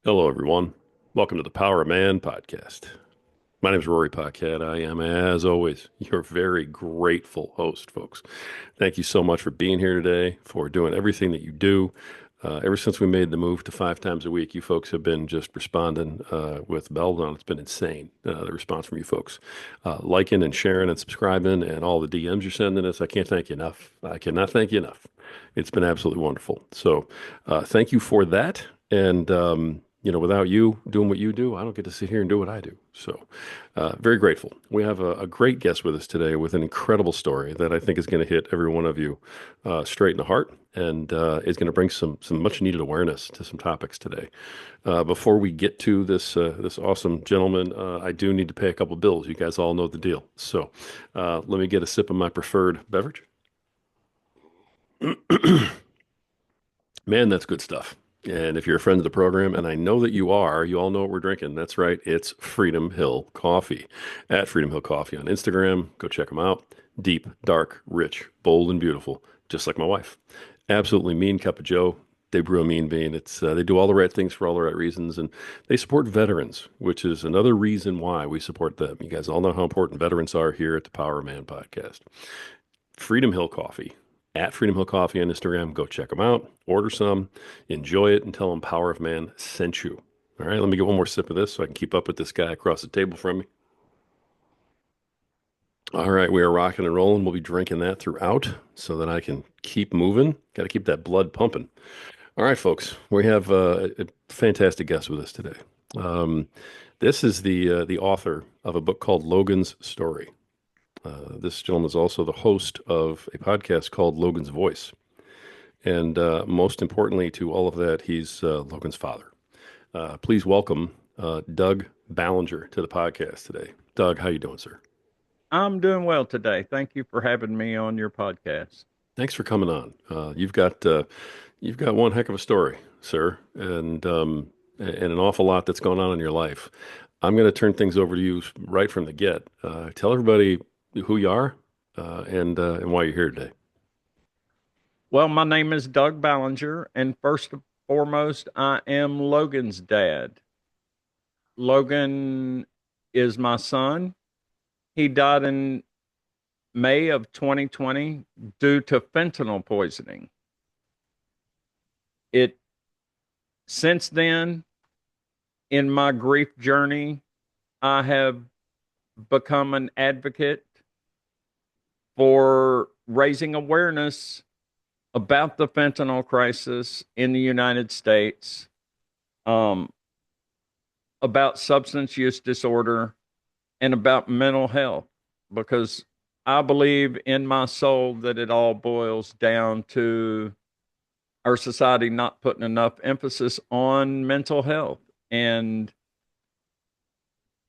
Hello, everyone. Welcome to the Power of Man podcast. My name is Rory Paquette. I am, as always, your very grateful host, folks. Thank you so much for being here today, for doing everything that you do. Ever since we made the move to 5 times a week, you folks have been just responding with bells on. It's been insane, the response from you folks. Liking and sharing and subscribing and all the DMs you're sending us. I can't thank you enough. I cannot thank you enough. It's been absolutely wonderful. So thank you for that. And, without you doing what you do, I don't get to sit here and do what I do. So, very grateful. We have a great guest with us today with an incredible story that I think is going to hit every one of you straight in the heart and is going to bring some much needed awareness to some topics today. Before we get to this awesome gentleman, I do need to pay a couple bills. You guys all know the deal. So, let me get a sip of my preferred beverage. Man, that's good stuff. And if you're a friend of the program, and I know that you are, you all know what we're drinking. That's right. It's Freedom Hill Coffee at Freedom Hill Coffee on Instagram. Go check them out. Deep, dark, rich, bold, and beautiful, just like my wife. Absolutely mean cup of Joe. They brew a mean bean. They do all the right things for all the right reasons, and they support veterans, which is another reason why we support them. You guys all know how important veterans are here at the Power Man podcast. Freedom Hill Coffee at Freedom Hill Coffee on Instagram. Go check them out. Order some, enjoy it, and tell them Power of Man sent you. All right, let me get one more sip of this so I can keep up with this guy across the table from me. All right, we are rocking and rolling. We'll be drinking that throughout so that I can keep moving. Got to keep that blood pumping. All right, folks, we have a fantastic guest with us today. Um, this is the author of a book called Logan's Story. This gentleman is also the host of a podcast called Logan's Voice. And most importantly to all of that, he's Logan's father. Please welcome Doug Ballinger to the podcast today. Doug, how you doing, sir? I'm doing well today. Thank you for having me on your podcast. Thanks for coming on. You've got one heck of a story, sir, and an awful lot that's going on in your life. I'm going to turn things over to you right from the get. Tell everybody who you are and why you're here today. Well, my name is Doug Ballinger, and first and foremost, I am Logan's dad. Logan is my son. He died in May of 2020 due to fentanyl poisoning. It since then, in my grief journey, I have become an advocate for raising awareness about the fentanyl crisis in the United States, um, about substance use disorder, and about mental health, because I believe in my soul that it all boils down to our society not putting enough emphasis on mental health. And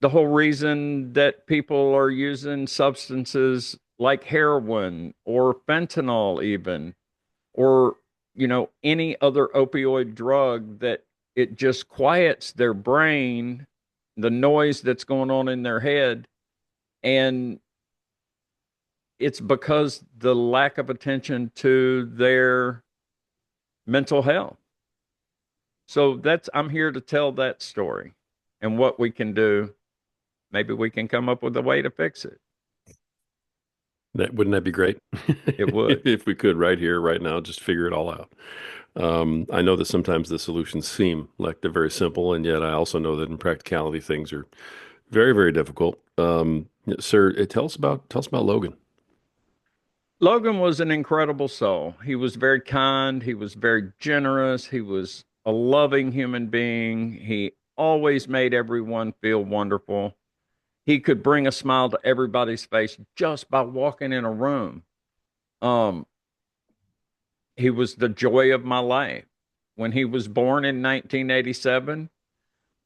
the whole reason that people are using substances like heroin or fentanyl, even, or any other opioid drug, that it just quiets their brain, the noise that's going on in their head. And it's because the lack of attention to their mental health. So that's I'm here to tell that story and what we can do. Maybe we can come up with a way to fix it. Wouldn't that be great? It would. If we could right here, right now, just figure it all out. I know that sometimes the solutions seem like they're very simple, and yet I also know that in practicality things are very, very difficult. Sir, tell us about Logan. Logan was an incredible soul. He was very kind. He was very generous. He was a loving human being. He always made everyone feel wonderful. He could bring a smile to everybody's face just by walking in a room. Um, he was the joy of my life. When he was born in 1987,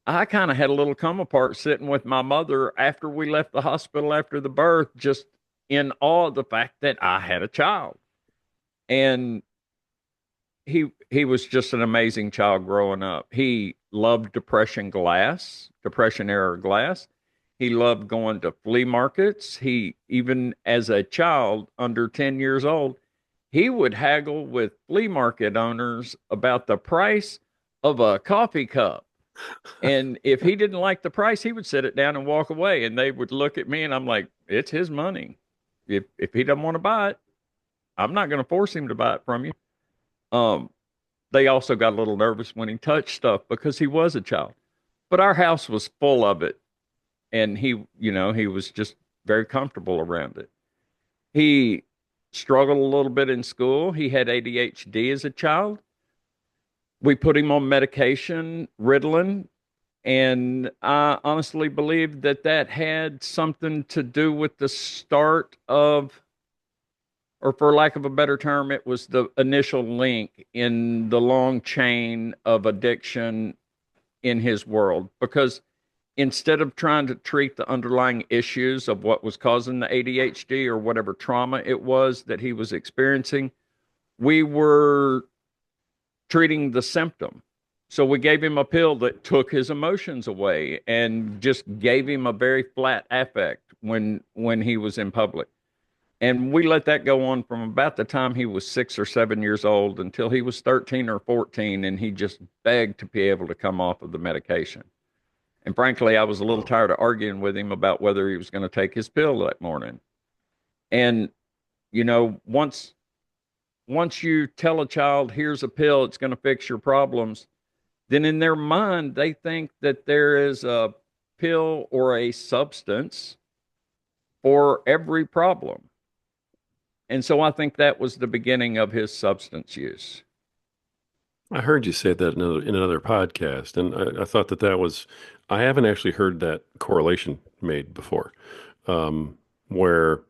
I kind of had a little come apart sitting with my mother after we left the hospital after the birth, just in awe of the fact that I had a child. And he was just an amazing child growing up. He loved depression era glass. He loved going to flea markets. He, even as a child under 10 years old, he would haggle with flea market owners about the price of a coffee cup. And if he didn't like the price, he would set it down and walk away. And they would look at me, and I'm like, it's his money. If he doesn't want to buy it, I'm not going to force him to buy it from you. Um, they also got a little nervous when he touched stuff because he was a child. But our house was full of it, and he was just very comfortable around it. He struggled a little bit in school. He had ADHD as a child. We put him on medication, Ritalin, and I honestly believe that that had something to do with the start of, or for lack of a better term, it was the initial link in the long chain of addiction in his world. Because instead of trying to treat the underlying issues of what was causing the ADHD or whatever trauma it was that he was experiencing, we were treating the symptom. So we gave him a pill that took his emotions away and just gave him a very flat affect when he was in public. And we let that go on from about the time he was 6 or 7 years old until he was 13 or 14, and he just begged to be able to come off of the medication. And frankly, I was a little Oh, tired of arguing with him about whether he was going to take his pill that morning. And once you tell a child, here's a pill, it's going to fix your problems, then in their mind, they think that there is a pill or a substance for every problem. And so I think that was the beginning of his substance use. I heard you say that in another podcast, and I thought that was, I haven't actually heard that correlation made before, where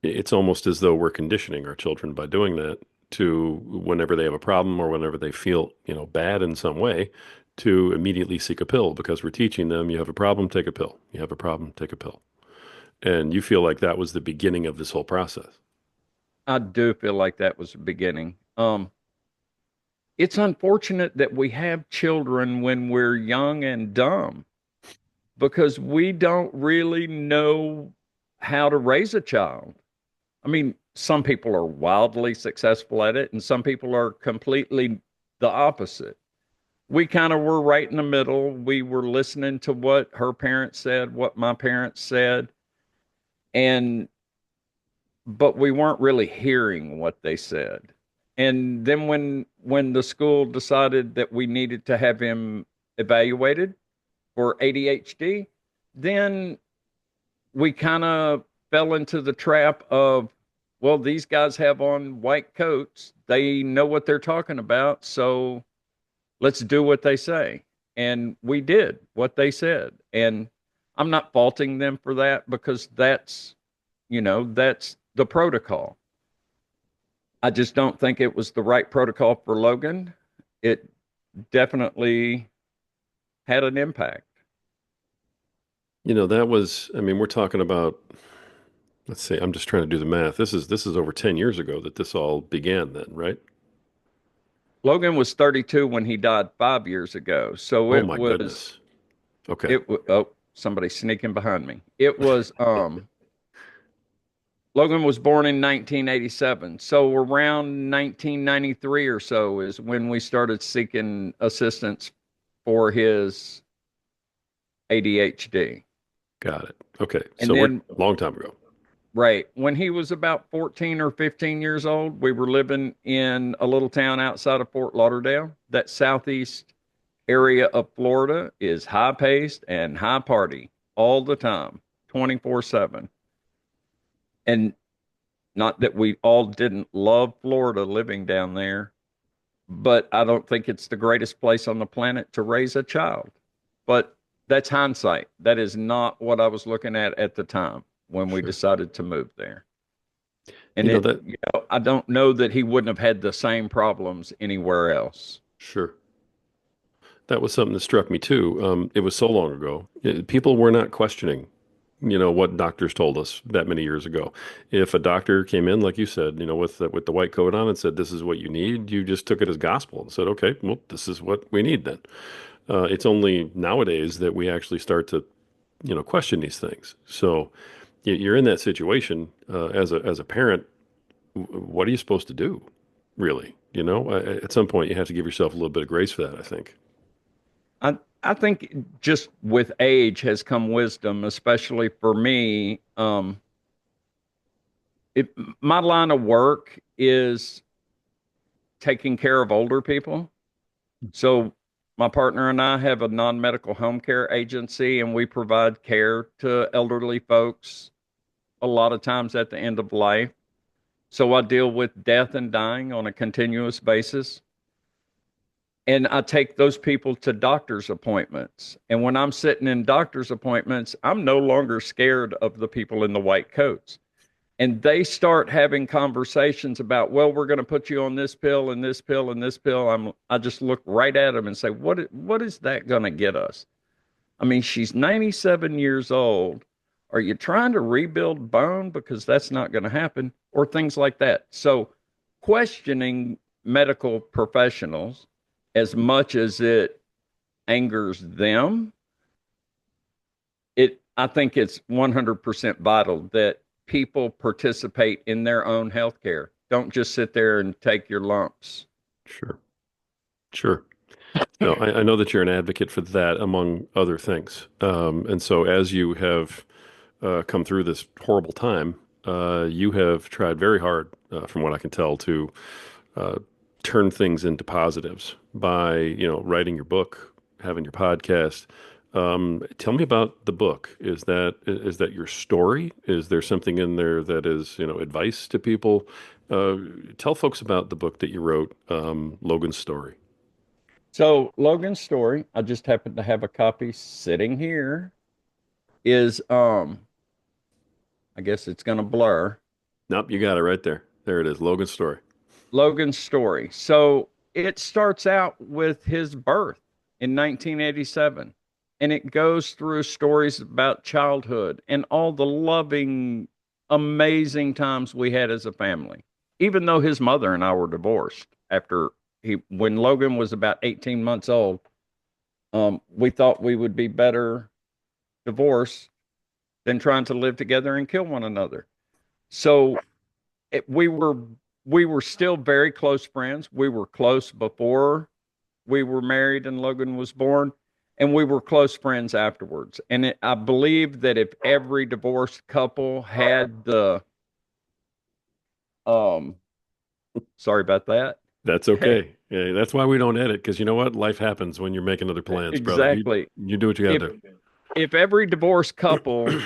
it's almost as though we're conditioning our children by doing that to whenever they have a problem or whenever they feel, bad in some way, to immediately seek a pill because we're teaching them you have a problem, take a pill. You have a problem, take a pill. And you feel like that was the beginning of this whole process. I do feel like that was the beginning. It's unfortunate that we have children when we're young and dumb because we don't really know how to raise a child. I mean, some people are wildly successful at it, and some people are completely the opposite. We kind of were right in the middle. We were listening to what her parents said, what my parents said, and but we weren't really hearing what they said. And then when the school decided that we needed to have him evaluated for ADHD, then we kind of fell into the trap of, well, these guys have on white coats. They know what they're talking about. So let's do what they say. And we did what they said. And I'm not faulting them for that because that's the protocol. I just don't think it was the right protocol for Logan. It definitely had an impact. That was, I mean, we're talking about, let's see, I'm just trying to do the math. This is over 10 years ago that this all began then, right? Logan was 32 when he died 5 years ago. So Oh my goodness. Okay. oh, somebody sneaking behind me. It was Logan was born in 1987. So around 1993 or so is when we started seeking assistance for his ADHD. Got it. Okay. And So we're then, a long time ago. right, when he was about 14 or 15 years old, we were living in a little town outside of Fort Lauderdale. That southeast area of Florida is high paced and high party all the time, 24/7. And not that we all didn't love Florida living down there, but I don't think it's the greatest place on the planet to raise a child. But that's hindsight. That is not what I was looking at the time when we Sure. decided to move there. And You know that, I don't know that he wouldn't have had the same problems anywhere else. sure. That was something that struck me too. It was so long ago. People were not questioning, what doctors told us that many years ago. If a doctor came in, like you said, with the white coat on and said, "This is what you need," you just took it as gospel and said, "Okay, well, this is what we need then." It's only nowadays that we actually start to, question these things. So you're in that situation as a parent. What are you supposed to do, really? At some point, you have to give yourself a little bit of grace for that, I think. I think just with age has come wisdom, especially for me. It, my line of work is taking care of older people. So my partner and I have a non-medical home care agency, and we provide care to elderly folks a lot of times at the end of life. So I deal with death and dying on a continuous basis. And I take those people to doctor's appointments. And when I'm sitting in doctor's appointments, I'm no longer scared of the people in the white coats. And they start having conversations about, well, we're going to put you on this pill and this pill and this pill. I just look right at them and say, what is that going to get us? I mean, she's 97 years old. Are you trying to rebuild bone? Because that's not going to happen, or things like that. So, questioning medical professionals, as much as it angers them, I think it's 100% vital that people participate in their own health care. Don't just sit there and take your lumps. Sure. Sure. No, I know that you're an advocate for that, among other things. And so, as you have come through this horrible time, you have tried very hard, from what I can tell, to uh, turn things into positives by, writing your book, having your podcast. Tell me about the book. Is that your story? Is there something in there that is, advice to people? Uh, Tell folks about the book that you wrote, Logan's Story. So, Logan's story, I just happen to have a copy sitting here, is I guess it's going to blur. Nope, you got it right there. There it is, Logan's Story. Logan's story. So, it starts out with his birth in 1987, and it goes through stories about childhood and all the loving, amazing times we had as a family. Even though his mother and I were divorced after when Logan was about 18 months old, we thought we would be better divorced than trying to live together and kill one another. So it, we were still very close friends. We were close before we were married and Logan was born, and we were close friends afterwards. And I believe that if every divorced couple had the um, sorry about that. That's okay. Yeah, that's why we don't edit, because you know what? Life happens when you're making other plans, brother. You Exactly. you do what you got If to if every divorced couple do.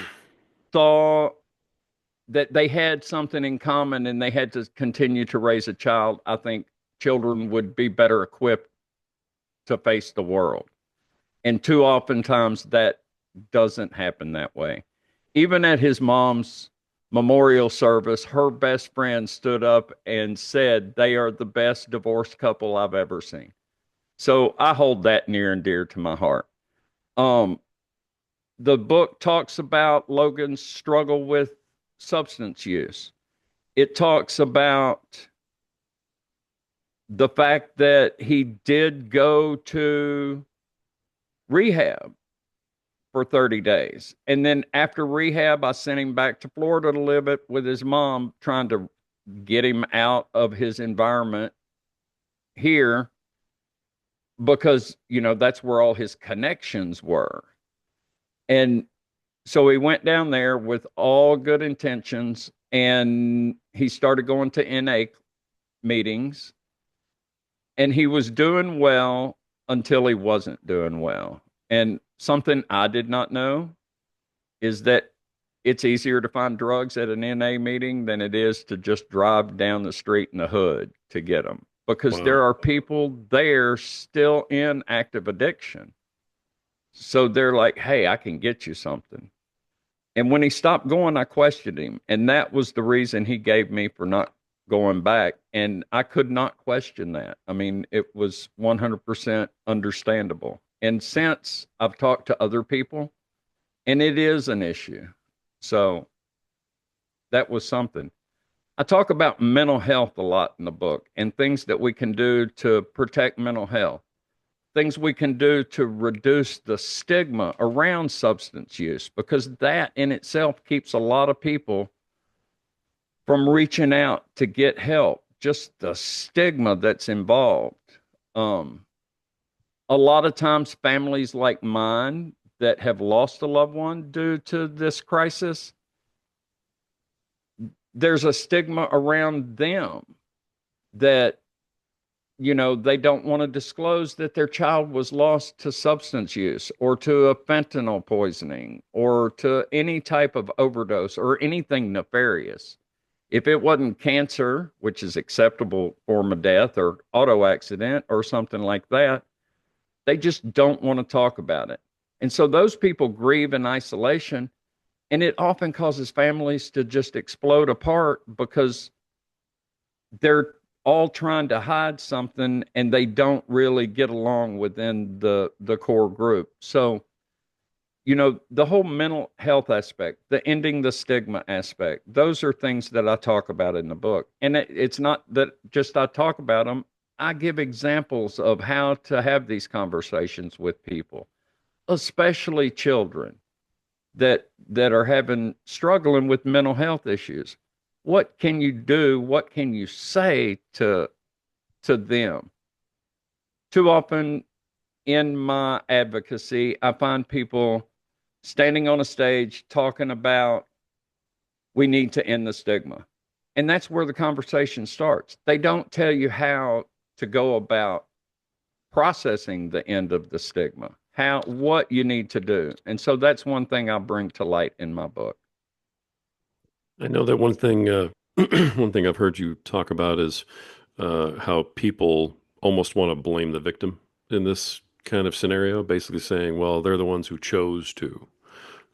saw that they had something in common and they had to continue to raise a child, I think children would be better equipped to face the world. And too oftentimes that doesn't happen that way. Even at his mom's memorial service, her best friend stood up and said they are the best divorced couple I've ever seen. So I hold that near and dear to my heart. Um, the book talks about Logan's struggle with substance use. It talks about the fact that he did go to rehab for 30 days. And then after rehab, I sent him back to Florida to live it with his mom, trying to get him out of his environment here because, that's where all his connections were. And so he went down there with all good intentions and he started going to NA meetings and he was doing well until he wasn't doing well. And something I did not know is that it's easier to find drugs at an NA meeting than it is to just drive down the street in the hood to get them because there Wow. are people there still in active addiction. So they're like, hey, I can get you something. And when he stopped going, I questioned him. And that was the reason he gave me for not going back. And I could not question that. I mean, it was 100% understandable. And since I've talked to other people, and it is an issue. So that was something. I talk about mental health a lot in the book and things that we can do to protect mental health, things we can do to reduce the stigma around substance use, because that in itself keeps a lot of people from reaching out to get help. Just the stigma that's involved. Um, A lot of times, families like mine that have lost a loved one due to this crisis, there's a stigma around them that, they don't want to disclose that their child was lost to substance use or to a fentanyl poisoning or to any type of overdose or anything nefarious. If it wasn't cancer, which is acceptable form of death, or auto accident or something like that, they just don't want to talk about it. And so those people grieve in isolation, and it often causes families to just explode apart because they're all trying to hide something and they don't really get along within the core group. So, the whole mental health aspect, the ending the stigma aspect, those are things that I talk about in the book. And it's not that just I talk about them, I give examples of how to have these conversations with people, especially children that are having struggling with mental health issues. What can you do? What can you say to them? Too often in my advocacy, I find people standing on a stage talking about we need to end the stigma. And that's where the conversation starts. They don't tell you how to go about processing the end of the stigma, what you need to do. And so that's one thing I bring to light in my book. I know that one thing, one thing I've heard you talk about is how people almost want to blame the victim in this kind of scenario, basically saying, well, they're the ones who chose to,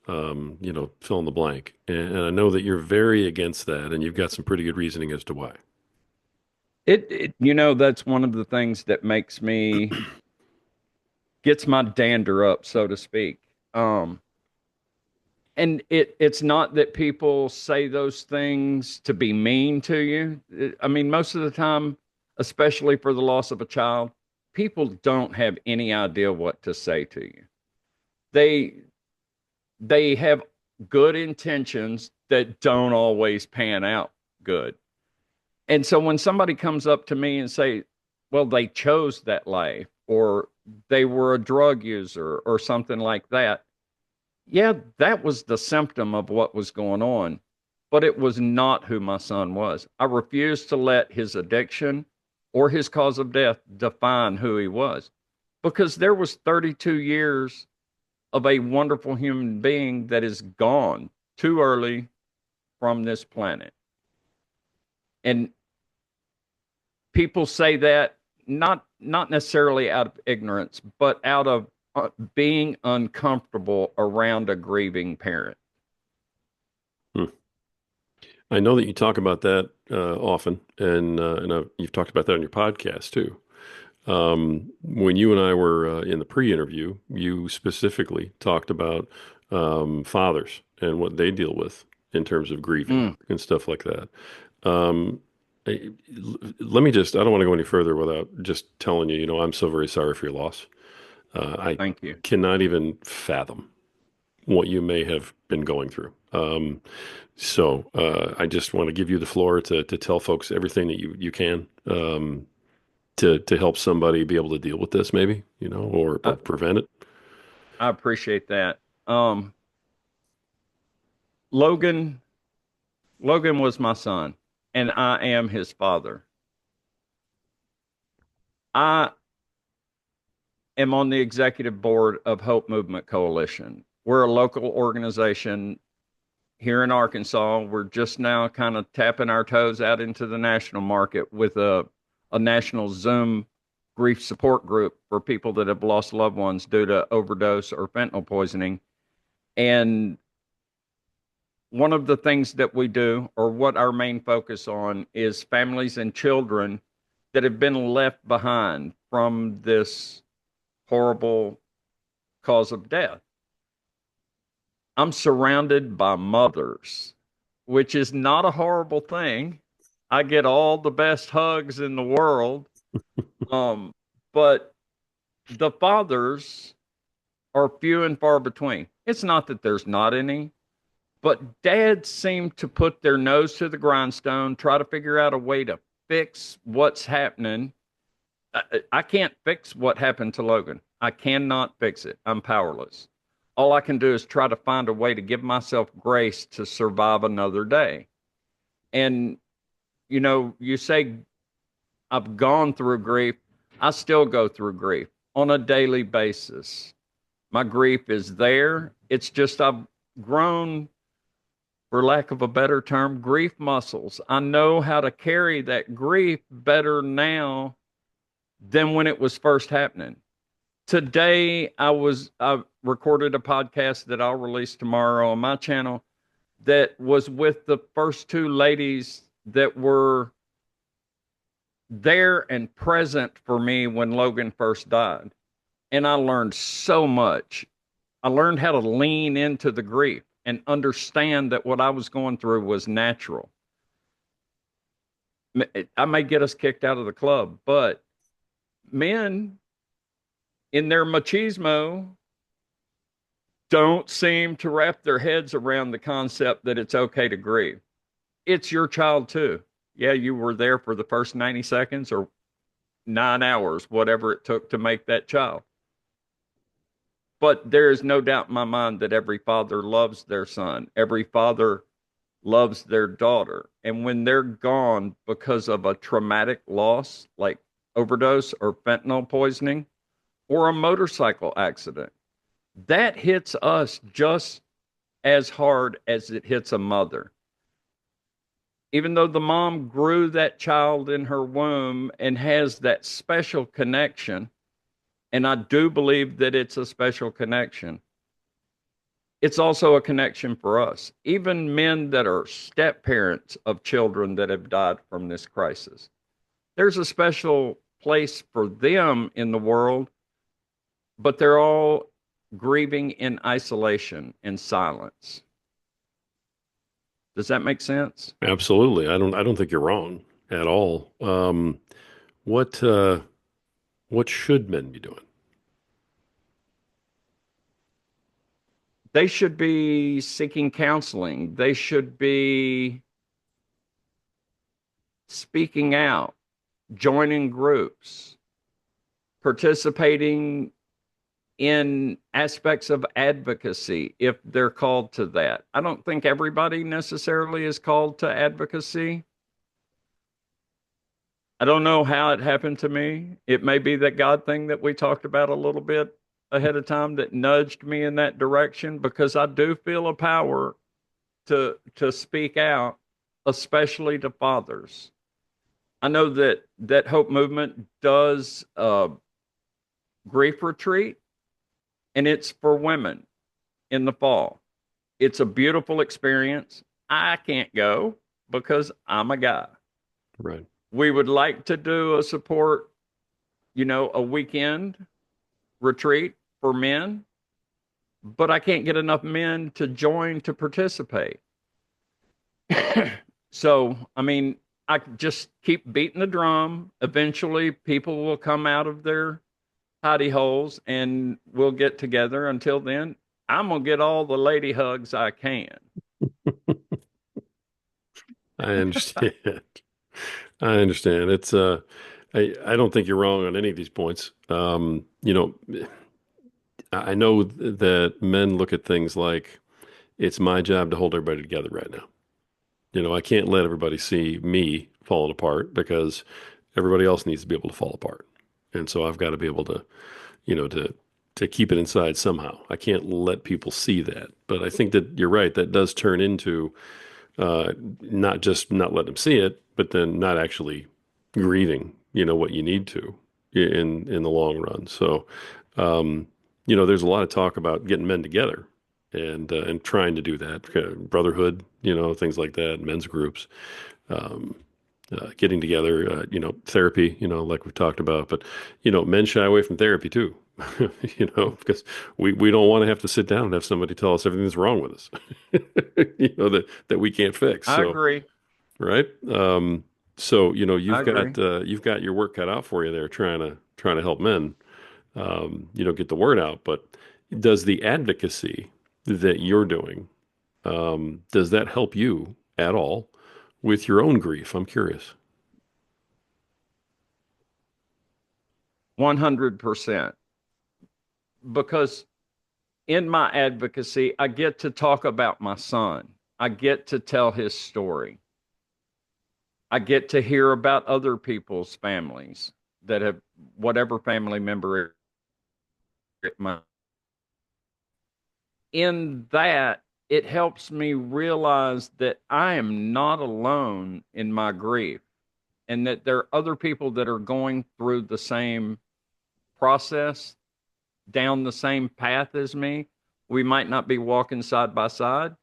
fill in the blank. And I know that you're very against that, and you've got some pretty good reasoning as to why. That's one of the things that gets my dander up, so to speak. Um, and it's not that people say those things to be mean to you. I mean, most of the time, especially for the loss of a child, people don't have any idea what to say to you. They they have good intentions that don't always pan out good. And so when somebody comes up to me and say, well, they chose that life or they were a drug user or something like that, yeah, that was the symptom of what was going on, but it was not who my son was. I refused to let his addiction or his cause of death define who he was because there was 32 years of a wonderful human being that is gone too early from this planet. And people say that not necessarily out of ignorance, but out of being uncomfortable around a grieving parent. Hmm. I know that you talk about that often, and you've talked about that on your podcast too. When you and I were in the pre-interview, you specifically talked about fathers and what they deal with in terms of grieving Mm, and stuff like that. Um, I- Let me just, I don't want to go any further without just telling you, I'm so very sorry for your loss. I thank you. cannot even fathom what you may have been going through. I just want to give you the floor to tell folks everything that you can. To help somebody be able to deal with this, maybe, or I, prevent it. I appreciate that. Logan Logan was my son, and I am his father. I am on the executive board of Hope Movement Coalition. We're a local organization here in Arkansas. We're just now kind of tapping our toes out into the national market with a national Zoom grief support group for people that have lost loved ones due to overdose or fentanyl poisoning. And one of the things that we do, or what our main focus on, is families and children that have been left behind from this horrible cause of death. I'm surrounded by mothers, which is not a horrible thing. I get all the best hugs in the world. Um, but the fathers are few and far between. It's not that there's not any, but dads seem to put their nose to the grindstone, try to figure out a way to fix what's happening, I can't fix what happened to Logan. I cannot fix it. I'm powerless. All I can do is try to find a way to give myself grace to survive another day. And, you say I've gone through grief. I still go through grief on a daily basis. My grief is there. It's just I've grown, for lack of a better term, grief muscles. I know how to carry that grief better now than when it was first happening. Today I recorded a podcast that I'll release tomorrow on my channel that was with the first two ladies that were there and present for me when Logan first died. And I learned so much. I learned how to lean into the grief and understand that what I was going through was natural. I may get us kicked out of the club, but men in their machismo don't seem to wrap their heads around the concept that it's okay to grieve. It's your child too. Yeah, you were there for the first 90 seconds or 9 hours, whatever it took to make that child. But there is no doubt in my mind that every father loves their son. Every father loves their daughter. And when they're gone because of a traumatic loss, like overdose or fentanyl poisoning or a motorcycle accident, that hits us just as hard as it hits a mother. Even though the mom grew that child in her womb and has that special connection, and I do believe that it's a special connection, it's also a connection for us. Even men that are step parents of children that have died from this crisis, there's a special place for them in the world, but they're all grieving in isolation and silence. Does that make sense? Absolutely. I don't think you're wrong at all. What uh, what should men be doing? They should be seeking counseling. They should be speaking out, joining groups, participating in aspects of advocacy if they're called to that. I don't think everybody necessarily is called to advocacy. I don't know how it happened to me. It may be that God thing that we talked about a little bit ahead of time that nudged me in that direction because I do feel a power to speak out, especially to fathers. I know that Hope Movement does grief retreat, and it's for women in the fall. It's a beautiful experience. I can't go because I'm a guy. Right. We would like to do a support, a weekend retreat for men, but I can't get enough men to join to participate. So, I mean, I just keep beating the drum. Eventually, people will come out of their hidey holes and we'll get together. Until then, I'm going to get all the lady hugs I can. I understand. I understand. I don't think you're wrong on any of these points. I know that men look at things like it's my job to hold everybody together right now. I can't let everybody see me falling apart because everybody else needs to be able to fall apart. And so I've got to be able to, to keep it inside somehow. I can't let people see that. But I think that you're right. That does turn into not just not letting them see it, but then not actually grieving, what you need to in the long run. So, um, there's a lot of talk about getting men together and trying to do that, brotherhood, things like that, men's groups, um, getting together, therapy, like we've talked about. But men shy away from therapy too, because we don't want to have to sit down and have somebody tell us everything that's wrong with us, that we can't fix. I So, agree. right. So I agree. you've got your work cut out for you there, trying to help men, get the word out. But does the advocacy that you're doing, does that help you at all with your own grief? I'm curious. 100%. Because in my advocacy, I get to talk about my son. I get to tell his story. I get to hear about other people's families that have whatever family member it might. In that, it helps me realize that I am not alone in my grief and that there are other people that are going through the same process, down the same path as me. We might not be walking side by side,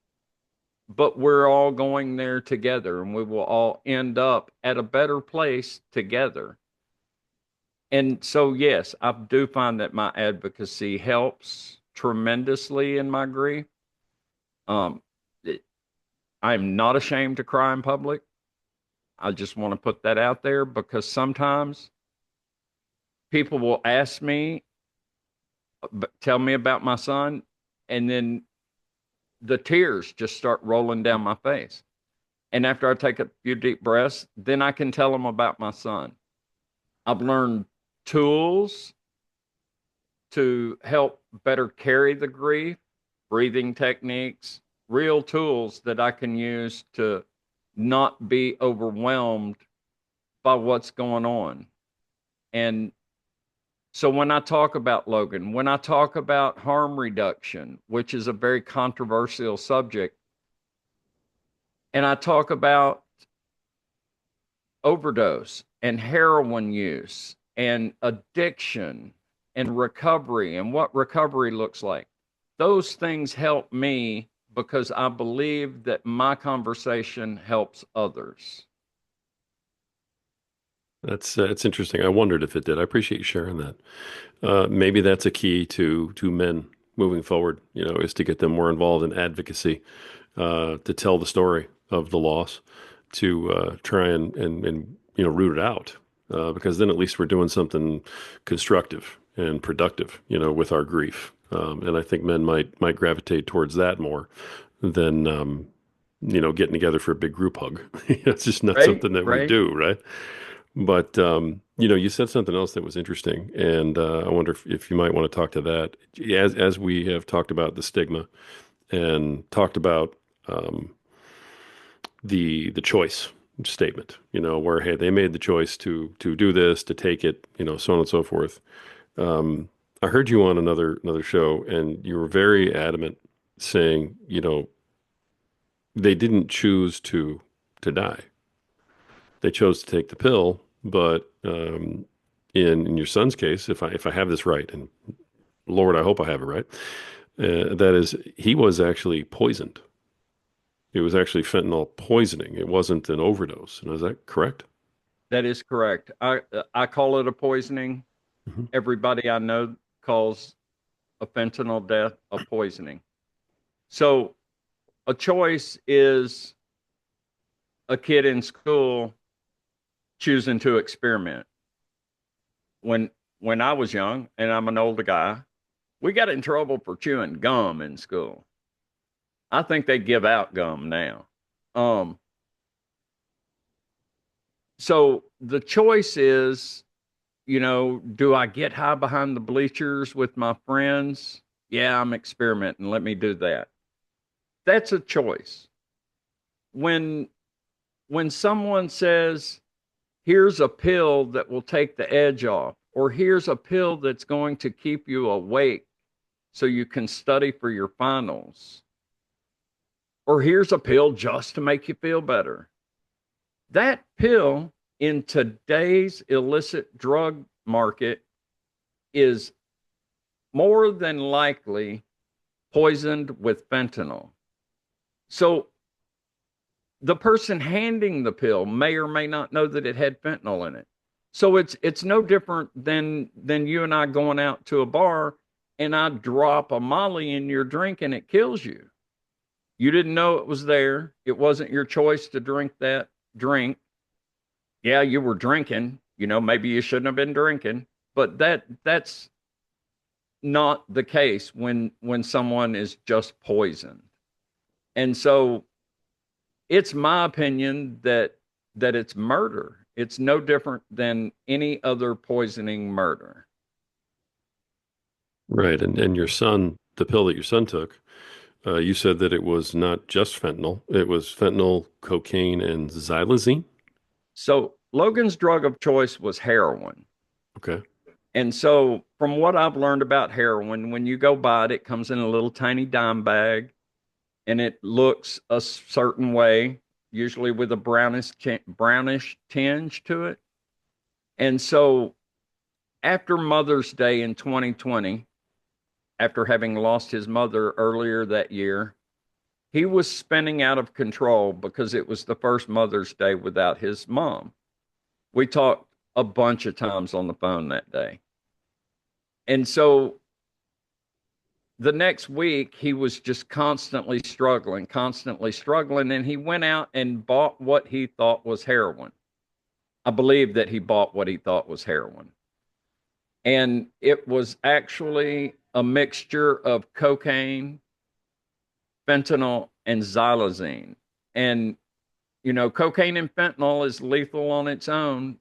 but we're all going there together and we will all end up at a better place together. And so, yes, I do find that my advocacy helps tremendously in my grief. Um, it, I'm not ashamed to cry in public. I just want to put that out there because sometimes people will ask me, tell me about my son, and then the tears just start rolling down my face. And after I take a few deep breaths, then I can tell them about my son. I've learned tools to help better carry the grief, breathing techniques, real tools that I can use to not be overwhelmed by what's going on. And so when I talk about Logan, when I talk about harm reduction, which is a very controversial subject, and I talk about overdose and heroin use and addiction and recovery and what recovery looks like, those things help me because I believe that my conversation helps others. That's it's interesting. I wondered if it did. I appreciate you sharing that. Maybe that's a key to men moving forward. Is to get them more involved in advocacy, to tell the story of the loss, to try and root it out, because then at least we're doing something constructive and productive, with our grief. And I think men might gravitate towards that more than getting together for a big group hug. It's just not Right? something that we Right? do, right? But you said something else that was interesting, and I wonder if you might want to talk to that. As we have talked about the stigma and talked about the choice statement, where hey, they made the choice to do this, to take it, so on and so forth. I heard you on another show, and you were very adamant, saying, they didn't choose to die. They chose to take the pill, but in your son's case, if I have this right, and Lord, I hope I have it right, that is, he was actually poisoned. It was actually fentanyl poisoning. It wasn't an overdose. And is that correct? That is correct. I call it a poisoning. Hmm. Everybody I know calls a fentanyl death a poisoning. So a choice is a kid in school choosing to experiment. When when I was young, and I'm an older guy, we got in trouble for chewing gum in school. I think they give out gum now. Um, so the choice is, do I get high behind the bleachers with my friends? Yeah, I'm experimenting. Let me do that. That's a choice. When when someone says, "Here's a pill that will take the edge off," or "Here's a pill that's going to keep you awake so you can study for your finals," or "Here's a pill just to make you feel better." That pill in today's illicit drug market is more than likely poisoned with fentanyl. So the person handing the pill may or may not know that it had fentanyl in it. So it's no different than you and I going out to a bar and I drop a Molly in your drink and it kills you. You didn't know it was there. It wasn't your choice to drink that drink. Yeah, you were drinking. Maybe you shouldn't have been drinking, but that's not the case when someone is just poisoned. And so it's my opinion that it's murder. It's no different than any other poisoning murder. Right. And your son, the pill that your son took, you said that it was not just fentanyl. It was fentanyl, cocaine, and xylazine. So Logan's drug of choice was heroin. Okay. And so, from what I've learned about heroin, when you go buy it, it comes in a little tiny dime bag and it looks a certain way, usually with a brownish tinge to it. And so, after Mother's Day in 2020, after having lost his mother earlier that year, he was spinning out of control because it was the first Mother's Day without his mom. We talked a bunch of times on the phone that day. And so the next week, he was just constantly struggling. And he went out and bought what he thought was heroin. I believe that he bought what he thought was heroin. And it was actually a mixture of cocaine, fentanyl, and xylazine. And, cocaine and fentanyl is lethal on its own.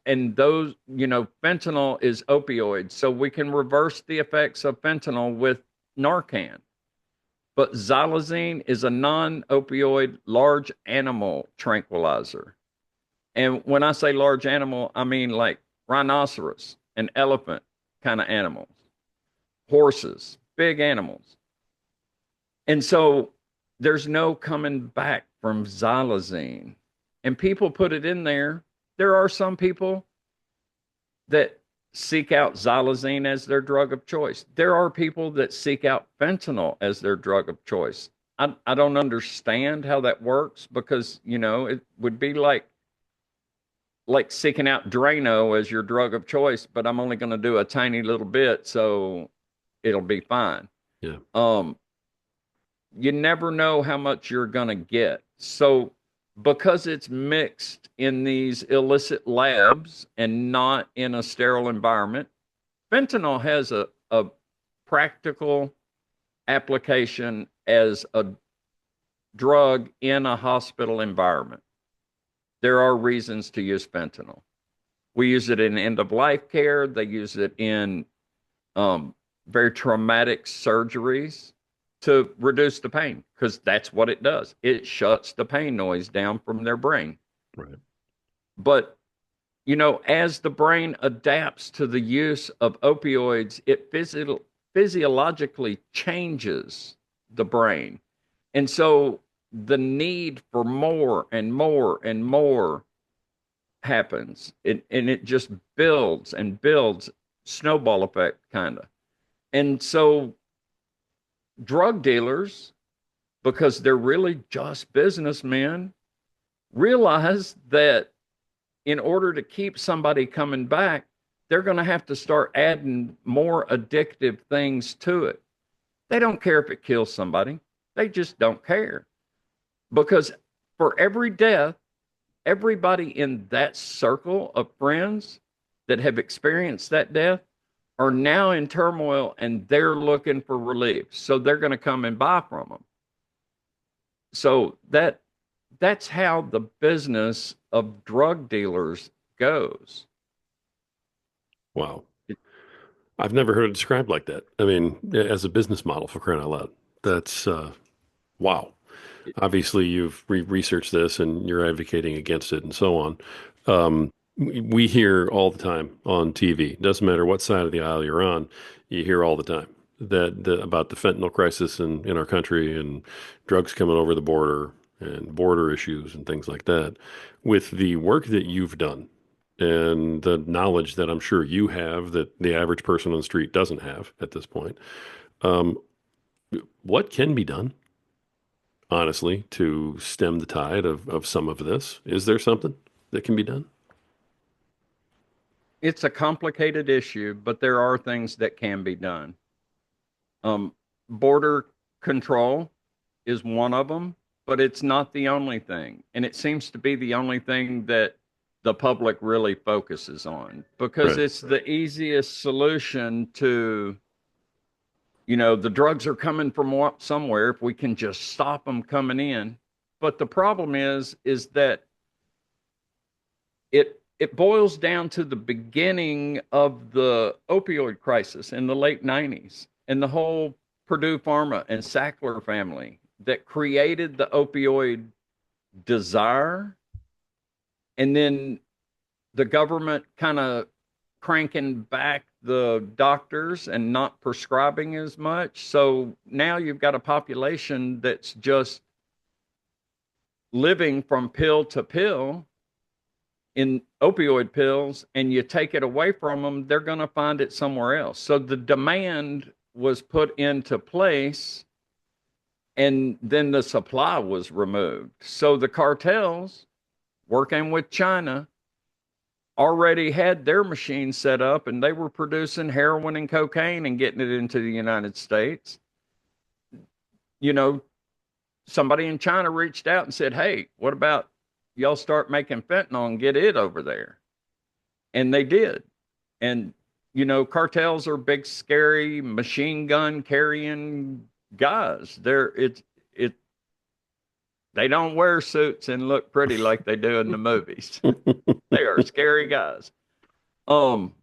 And those, fentanyl is opioids. So we can reverse the effects of fentanyl with Narcan. But xylazine is a non opioid large animal tranquilizer. And when I say large animal, I mean like rhinoceros and elephant kind of animals, horses, big animals. And so there's no coming back from xylazine. And people put it in there. There are some people that seek out xylazine as their drug of choice. There are people that seek out fentanyl as their drug of choice. I don't understand how that works because, it would be like seeking out Drano as your drug of choice, but I'm only going to do a tiny little bit, so it'll be fine. Yeah. Um, you never know how much you're going to get. So, because it's mixed in these illicit labs and not in a sterile environment, fentanyl has a practical application as a drug in a hospital environment. There are reasons to use fentanyl. We use it in end of life care, they use it in very traumatic surgeries to reduce the pain because that's what it does. It shuts the pain noise down from their brain. Right. But, as the brain adapts to the use of opioids, it physiologically changes the brain. And so the need for more and more and more happens. And it just builds and builds, snowball effect, kind of. And so drug dealers, because they're really just businessmen, realize that in order to keep somebody coming back, they're going to have to start adding more addictive things to it. They don't care if it kills somebody, they just don't care. Because for every death, everybody in that circle of friends that have experienced that death are now in turmoil and they're looking for relief. So they're going to come and buy from them. So that's how the business of drug dealers goes. Wow. I've never heard it described like that. I mean, as a business model for crying out loud. That's wow. Obviously, you've researched this and you're advocating against it and so on. We hear all the time on TV. Doesn't matter what side of the aisle you're on, you hear all the time about the fentanyl crisis in our country and drugs coming over the border and border issues and things like that. With the work that you've done and the knowledge that I'm sure you have that the average person on the street doesn't have at this point, um, what can be done, honestly, to stem the tide of some of this? Is there something that can be done? It's a complicated issue, but there are things that can be done. Border control is one of them, but it's not the only thing. And it seems to be the only thing that the public really focuses on because Right. it's the easiest solution to, the drugs are coming from somewhere if we can just stop them coming in. But the problem is that it it boils down to the beginning of the opioid crisis in the late 90s and the whole Purdue Pharma and Sackler family that created the opioid desire. And then the government kind of cranking back the doctors and not prescribing as much. So now you've got a population that's just living from pill to pill in opioid pills, and you take it away from them, they're going to find it somewhere else. So the demand was put into place, and then the supply was removed. So the cartels working with China already had their machines set up, and they were producing heroin and cocaine and getting it into the United States. You know, somebody in China reached out and said, "Hey, what about y'all start making fentanyl and get it over there?" And they did. And cartels are big, scary, machine gun carrying guys. It they don't wear suits and look pretty like they do in the movies. They are scary guys. Um,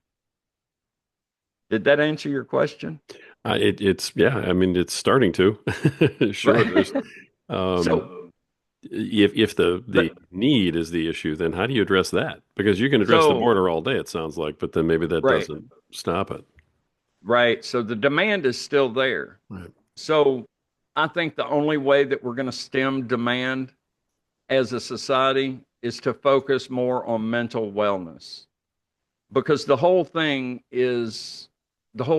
did that answer your question? It's yeah. I mean, it's starting to. Sure. Right. There's um, So if the the need is the issue, then how do you address that? Because you can address the so border all day, it sounds like, but then maybe that right, doesn't stop it. right. So the demand is still there. Right. So I think the only way that we're going to stem demand as a society is to focus more on mental wellness, because the whole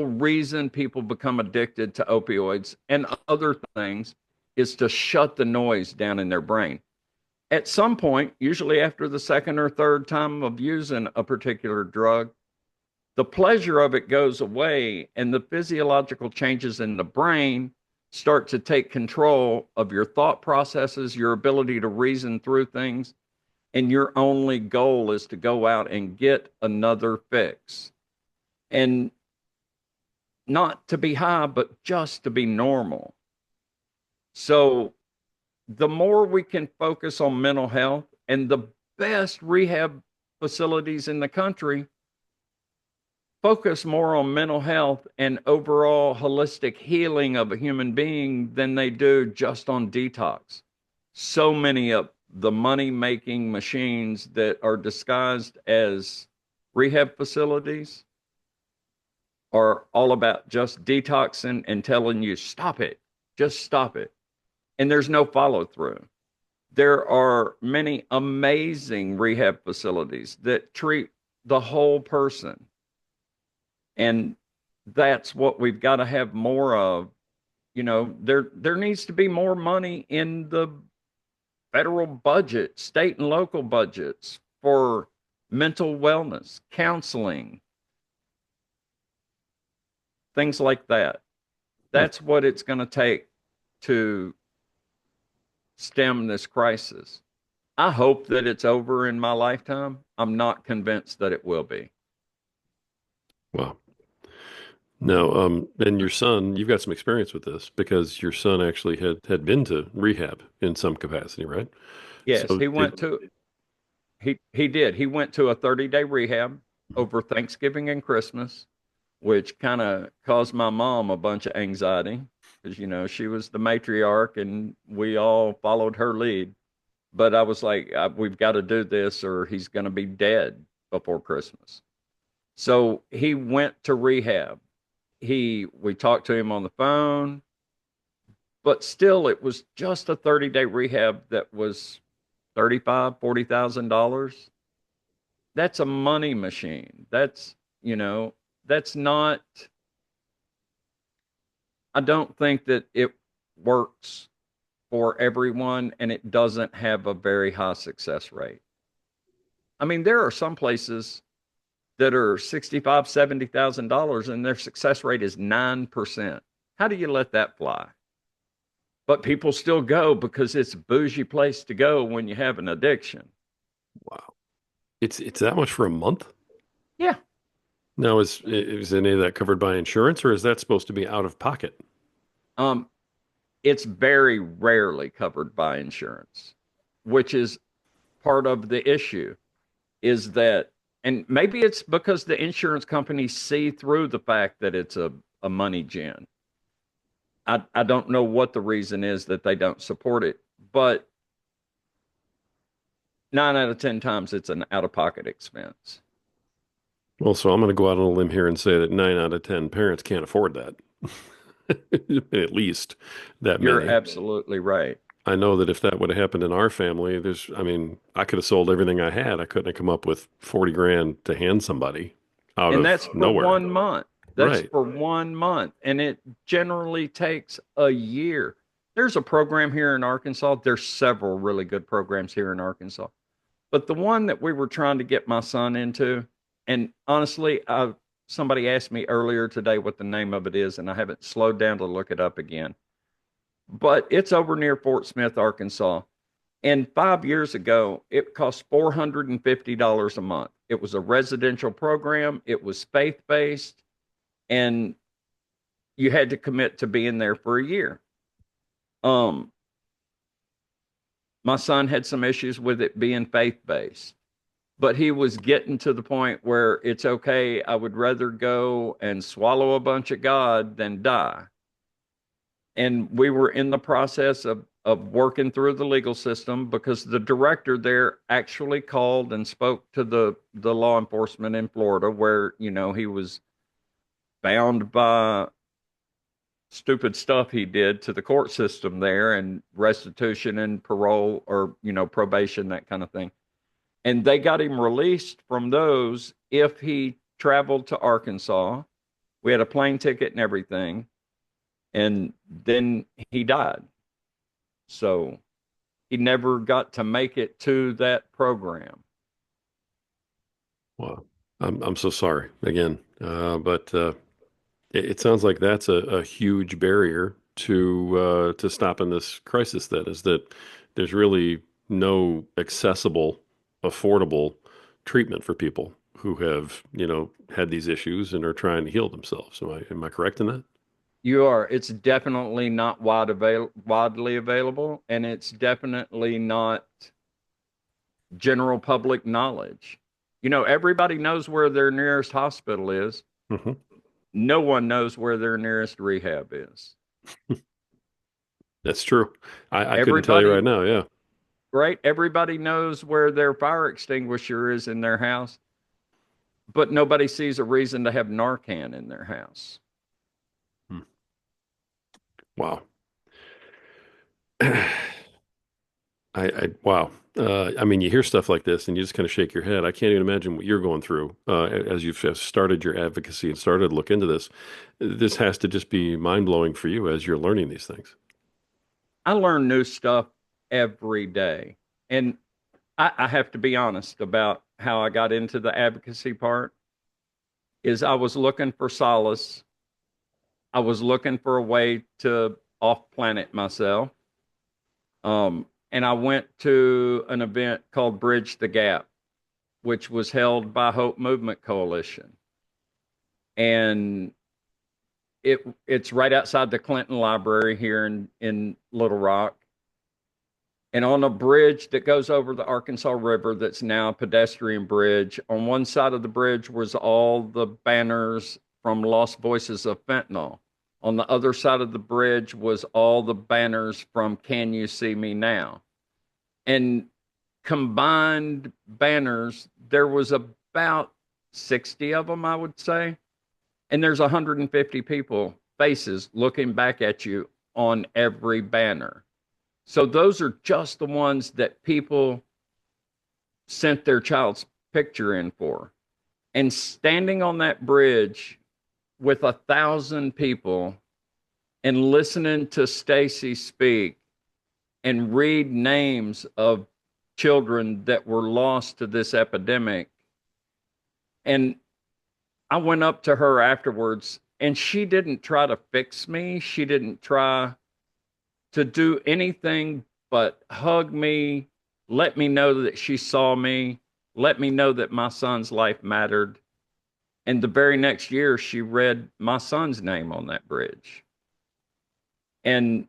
reason people become addicted to opioids and other things is to shut the noise down in their brain. At some point, usually after the second or third time of using a particular drug, the pleasure of it goes away and the physiological changes in the brain start to take control of your thought processes, your ability to reason through things, and your only goal is to go out and get another fix. And not to be high, but just to be normal. So the more we can focus on mental health, and the best rehab facilities in the country focus more on mental health and overall holistic healing of a human being than they do just on detox. So many of the money making machines that are disguised as rehab facilities are all about just detoxing and telling you, stop it, just stop it. And there's no follow through. There are many amazing rehab facilities that treat the whole person. And that's what we've got to have more of. There needs to be more money in the federal budget, state and local budgets for mental wellness, counseling, things like that. Hmm. That's what it's going to take to stem this crisis. I hope that it's over in my lifetime. I'm not convinced that it will be. Wow. Now, and your son, you've got some experience with this because your son actually had been to rehab in some capacity, right? Yes, So he did went to he did. He went to a 30-day rehab over Thanksgiving and Christmas, which kind of caused my mom a bunch of anxiety because she was the matriarch and we all followed her lead. But I was like, we've got to do this or he's going to be dead before Christmas. So he went to rehab. We talked to him on the phone, but still it was just a 30-day rehab that was 35, $40,000. That's a money machine. That's not, I don't think that it works for everyone, and it doesn't have a very high success rate. I mean, there are some places that are 65, $70,000 and their success rate is 9%. How do you let that fly? But people still go because it's a bougie place to go when you have an addiction. wow. It's that much for a month? Yeah. Now, is any of that covered by insurance, or is that supposed to be out of pocket? Um, it's very rarely covered by insurance, which is part of the issue. is that, and maybe it's because the insurance companies see through the fact that it's a money gen. I don't know what the reason is that they don't support it, but 9 out of 10 times it's an out of pocket expense. Well, so I'm going to go out on a limb here and say that 9 out of 10 parents can't afford that. At least that You're many. absolutely right. I know that if that would have happened in our family, I mean, I could have sold everything I had. I couldn't have come up with 40 grand to hand somebody out And of that's for nowhere. 1 month. That's Right. for 1 month. And it generally takes a year. There's a program here in Arkansas. There's several really good programs here in Arkansas. But the one that we were trying to get my son into, and honestly, somebody asked me earlier today what the name of it is, and I haven't slowed down to look it up again. But it's over near Fort Smith, Arkansas. And 5 years ago, it cost $450 a month. It was a residential program, it was faith based, and you had to commit to being there for a year. Um, my son had some issues with it being faith based, but he was getting to the point where it's okay. I would rather go and swallow a bunch of God than die. And we were in the process of working through the legal system because the director there actually called and spoke to the law enforcement in Florida where, he was bound by stupid stuff he did to the court system there and restitution and parole or, probation, that kind of thing. And they got him released from those if he traveled to Arkansas. We had a plane ticket and everything. And then he died. So he never got to make it to that program. Wow. I'm so sorry again. But it sounds like that's a huge barrier to stopping this crisis. That is that there's really no accessible, affordable treatment for people who have, had these issues and are trying to heal themselves. Am I correct in that? You are. It's definitely not widely available, and it's definitely not general public knowledge. Everybody knows where their nearest hospital is. Hmm. No one knows where their nearest rehab is. That's true. I couldn't tell you Everybody, right now. Yeah. right? Everybody knows where their fire extinguisher is in their house, but nobody sees a reason to have Narcan in their house. Hmm. Wow. Wow. I mean, you hear stuff like this and you just kind of shake your head. I can't even imagine what you're going through as you've just started your advocacy and started to look into this. This has to just be mind blowing for you as you're learning these things. I learn new stuff every day. And I have to be honest about how I got into the advocacy part is I was looking for solace. I was looking for a way to off planet myself. And I went to an event called Bridge the Gap, which was held by Hope Movement Coalition. And it's right outside the Clinton Library here in Little Rock. And on a bridge that goes over the Arkansas River, that's now a pedestrian bridge, on one side of the bridge was all the banners from Lost Voices of Fentanyl. On the other side of the bridge was all the banners from Can You See Me Now? And combined banners, there was about 60 of them, I would say. And there's 150 people, faces looking back at you on every banner. So those are just the ones that people sent their child's picture in for. And standing on that bridge with 1,000 people and listening to Stacy speak and read names of children that were lost to this epidemic. And I went up to her afterwards and she didn't try to fix me. She didn't try to do anything but hug me, let me know that she saw me, let me know that my son's life mattered. And the very next year, she read my son's name on that bridge. And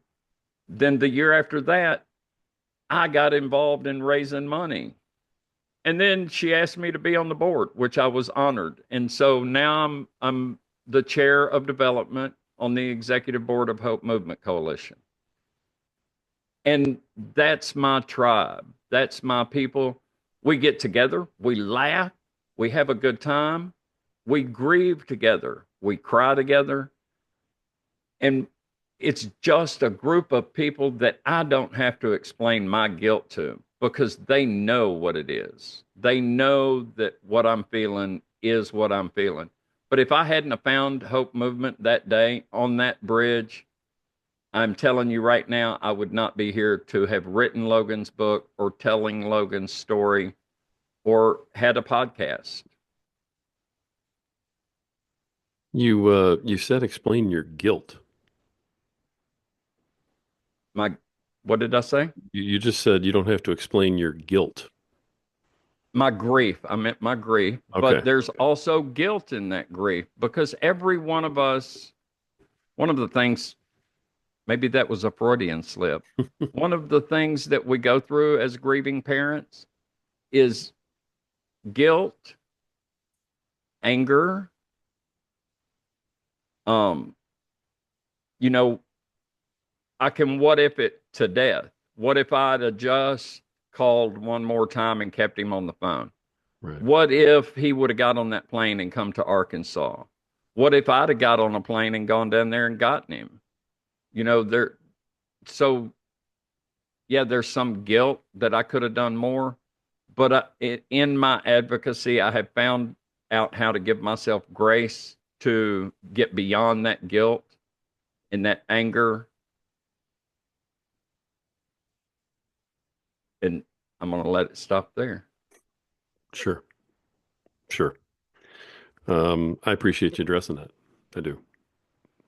then the year after that, I got involved in raising money And then she asked me to be on the board, which I was honored. And so now I'm the chair of development on the executive board of Hope Movement Coalition. And that's my tribe. That's my people. We get together, we laugh, we have a good time, we grieve together, we cry together. And it's just a group of people that I don't have to explain my guilt to because they know what it is. They know that what I'm feeling is what I'm feeling. But if I hadn't have found Hope Movement that day on that bridge, I'm telling you right now, I would not be here to have written Logan's book or telling Logan's story or had a podcast. You said explain your guilt. My, what did I say? You just said you don't have to explain your guilt. My grief. I meant my grief, but Okay. there's also guilt in that grief because every one of us, one of the things, maybe that was a Freudian slip. One of the things that we go through as grieving parents is guilt, anger. Um, you know, I can what if it to death. What if I'd have just called one more time and kept him on the phone? Right. What if he would have got on that plane and come to Arkansas? What if I'd have got on a plane and gone down there and gotten him? There, so yeah, there's some guilt that I could have done more, but in my advocacy, I have found out how to give myself grace to get beyond that guilt and that anger. And I'm going to let it stop there. Sure. Sure. I appreciate you addressing that. I do.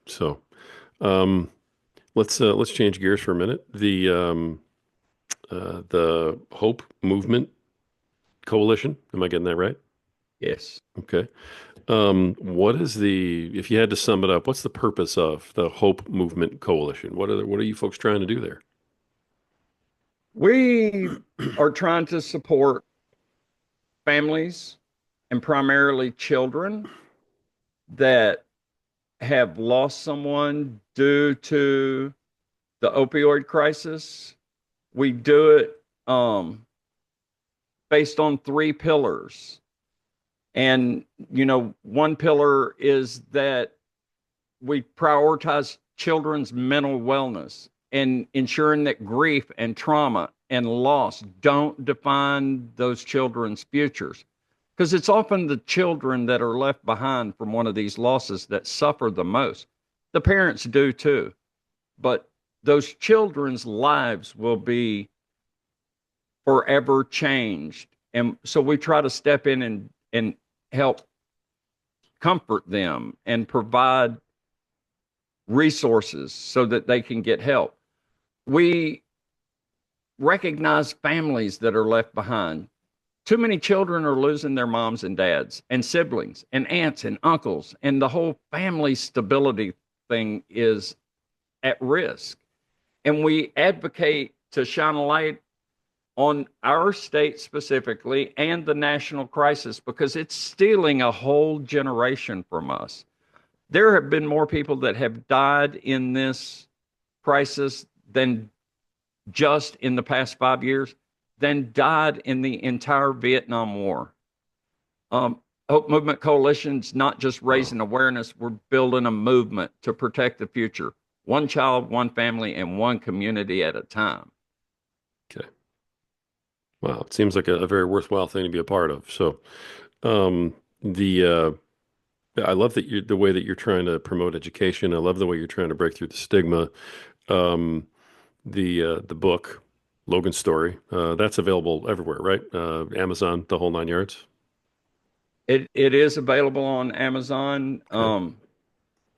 So, um, let's change gears for a minute. The Hope Movement Coalition. Am I getting that right? Yes. Okay. What is if you had to sum it up, what's the purpose of the Hope Movement Coalition? What are you folks trying to do there? We are trying to support families and primarily children that have lost someone due to the opioid crisis. We do it based on three pillars. And, one pillar is that we prioritize children's mental wellness and ensuring that grief and trauma and loss don't define those children's futures. Because it's often the children that are left behind from one of these losses that suffer the most. The parents do too, but those children's lives will be forever changed. And so we try to step in and help comfort them and provide resources so that they can get help. We recognize families that are left behind. Too many children are losing their moms and dads and siblings and aunts and uncles, and the whole family stability thing is at risk. And we advocate to shine a light on our state specifically and the national crisis because it's stealing a whole generation from us. There have been more people that have died in this crisis than just in the past 5 years than died in the entire Vietnam War. Hope Movement Coalition's not just Wow. raising awareness, we're building a movement to protect the future, one child, one family, and one community at a time. Okay. Wow. It seems like a very worthwhile thing to be a part of. So, um, the I love the way that you're trying to promote education. I love the way you're trying to break through the stigma. Um, the book, Logan's Story, that's available everywhere, right? Amazon, the whole nine yards. It is available on Amazon. Okay.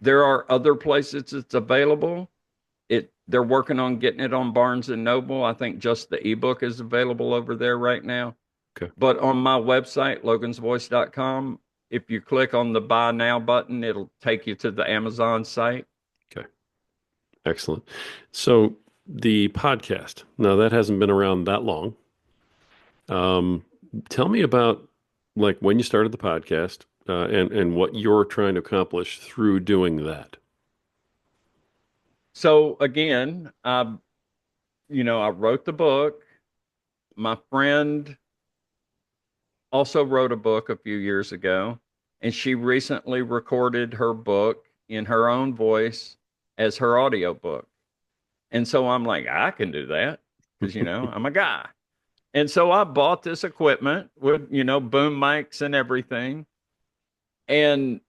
There are other places it's available. They're working on getting it on Barnes and Noble. I think just the ebook is available over there right now. Okay. But on my website, logansvoice.com, if you click on the buy now button, it'll take you to the Amazon site. Okay. Excellent. So the podcast, now that hasn't been around that long. Tell me about like when you started the podcast and what you're trying to accomplish through doing that. So again, I wrote the book. My friend also wrote a book a few years ago, and she recently recorded her book in her own voice as her audio book. And so I'm like, I can do that because, I'm a guy. And so I bought this equipment with, boom mics and everything. And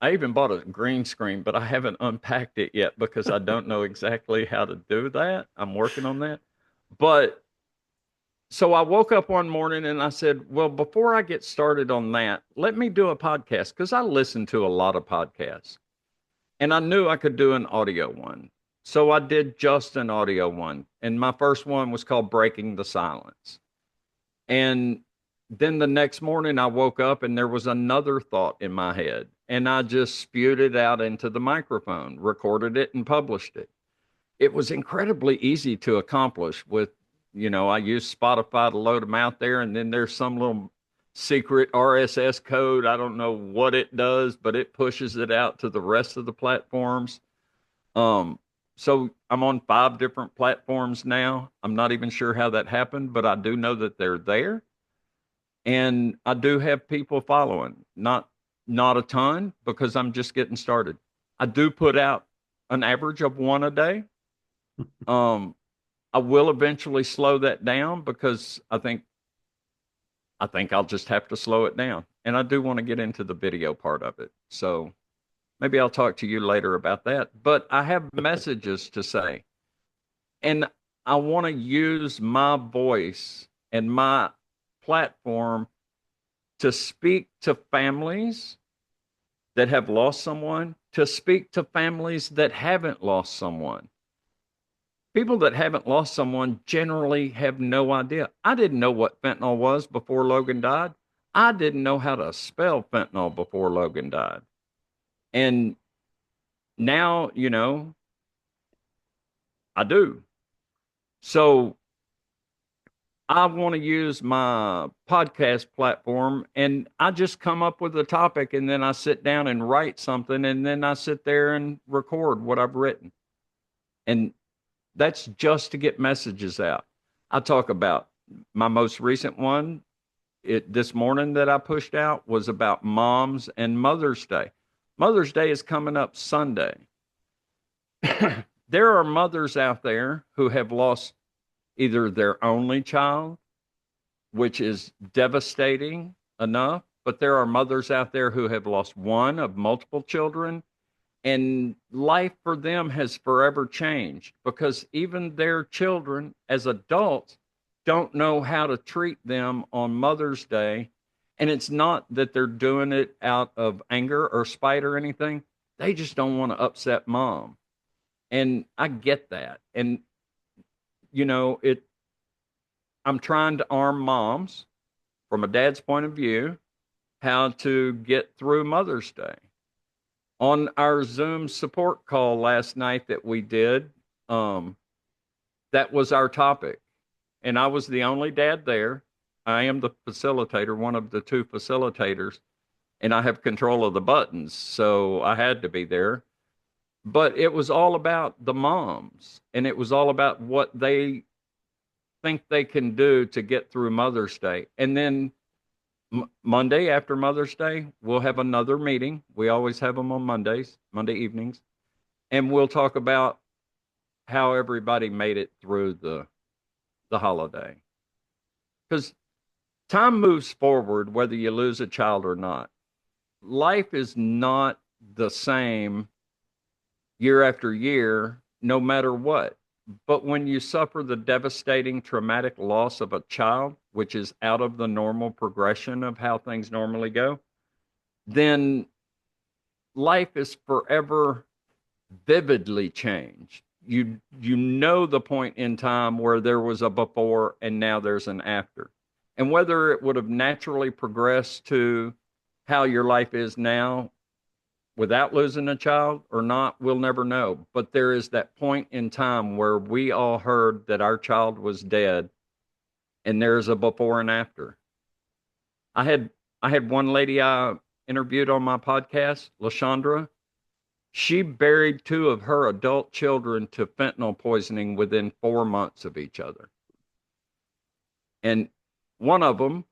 I even bought a green screen, but I haven't unpacked it yet because I don't know exactly how to do that. I'm working on that. But so I woke up one morning and I said, well, before I get started on that, let me do a podcast because I listen to a lot of podcasts and I knew I could do an audio one. So I did just an audio one. And my first one was called Breaking the Silence. And then the next morning I woke up and there was another thought in my head. And I just spewed it out into the microphone, recorded it, and published it. It was incredibly easy to accomplish with, I use Spotify to load them out there. And then there's some little secret RSS code. I don't know what it does, but it pushes it out to the rest of the platforms. Um, so I'm on 5 different platforms now. I'm not even sure how that happened, but I do know that they're there. And I do have people following. Not a ton because I'm just getting started. I do put out an average of one a day. Um, I will eventually slow that down because I think I'll just have to slow it down. And I do want to get into the video part of it. So maybe I'll talk to you later about that. But I have messages to say. And I want to use my voice and my platform to speak to families that have lost someone, to speak to families that haven't lost someone. People that haven't lost someone generally have no idea. I didn't know what fentanyl was before Logan died. I didn't know how to spell fentanyl before Logan died. And now, I do. So I want to use my podcast platform and I just come up with a topic and then I sit down and write something and then I sit there and record what I've written. And that's just to get messages out. I talk about my most recent one. This morning that I pushed out was about moms and Mother's Day. Mother's Day is coming up Sunday. There are mothers out there who have lost either their only child, which is devastating enough, but there are mothers out there who have lost one of multiple children, and life for them has forever changed because even their children as adults don't know how to treat them on Mother's Day. And it's not that they're doing it out of anger or spite or anything. They just don't want to upset mom. And I get that. And, it, I'm trying to arm moms from a dad's point of view how to get through Mother's Day. On our Zoom support call last night that we did, that was our topic. And I was the only dad there. I am the facilitator, one of the 2 facilitators, and I have control of the buttons. So I had to be there. But it was all about the moms, and it was all about what they think they can do to get through Mother's Day. And then Monday after Mother's Day, we'll have another meeting. We always have them on Mondays, Monday evenings, and we'll talk about how everybody made it through the holiday. Because time moves forward whether you lose a child or not. Life is not the same year after year, no matter what. But when you suffer the devastating traumatic loss of a child, which is out of the normal progression of how things normally go, then life is forever vividly changed. You know the point in time where there was a before and now there's an after. And whether it would have naturally progressed to how your life is now without losing a child or not, we'll never know. But there is that point in time where we all heard that our child was dead, and there's a before and after. I had I had one lady I interviewed on my podcast, LaShondra. She buried two of her adult children to fentanyl poisoning within 4 months of each other. And one of them,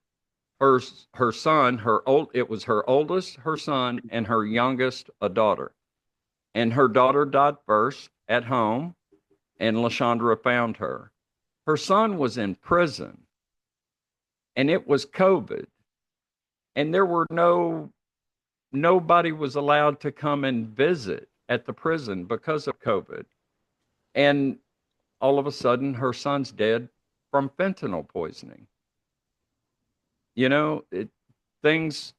her her son, it was her oldest, her son, and her youngest, a daughter. And her daughter died first at home, and LaShondra found her. Her son was in prison, and it was COVID, and there were nobody was allowed to come and visit at the prison because of COVID. And all of a sudden, her son's dead from fentanyl poisoning. You know, things,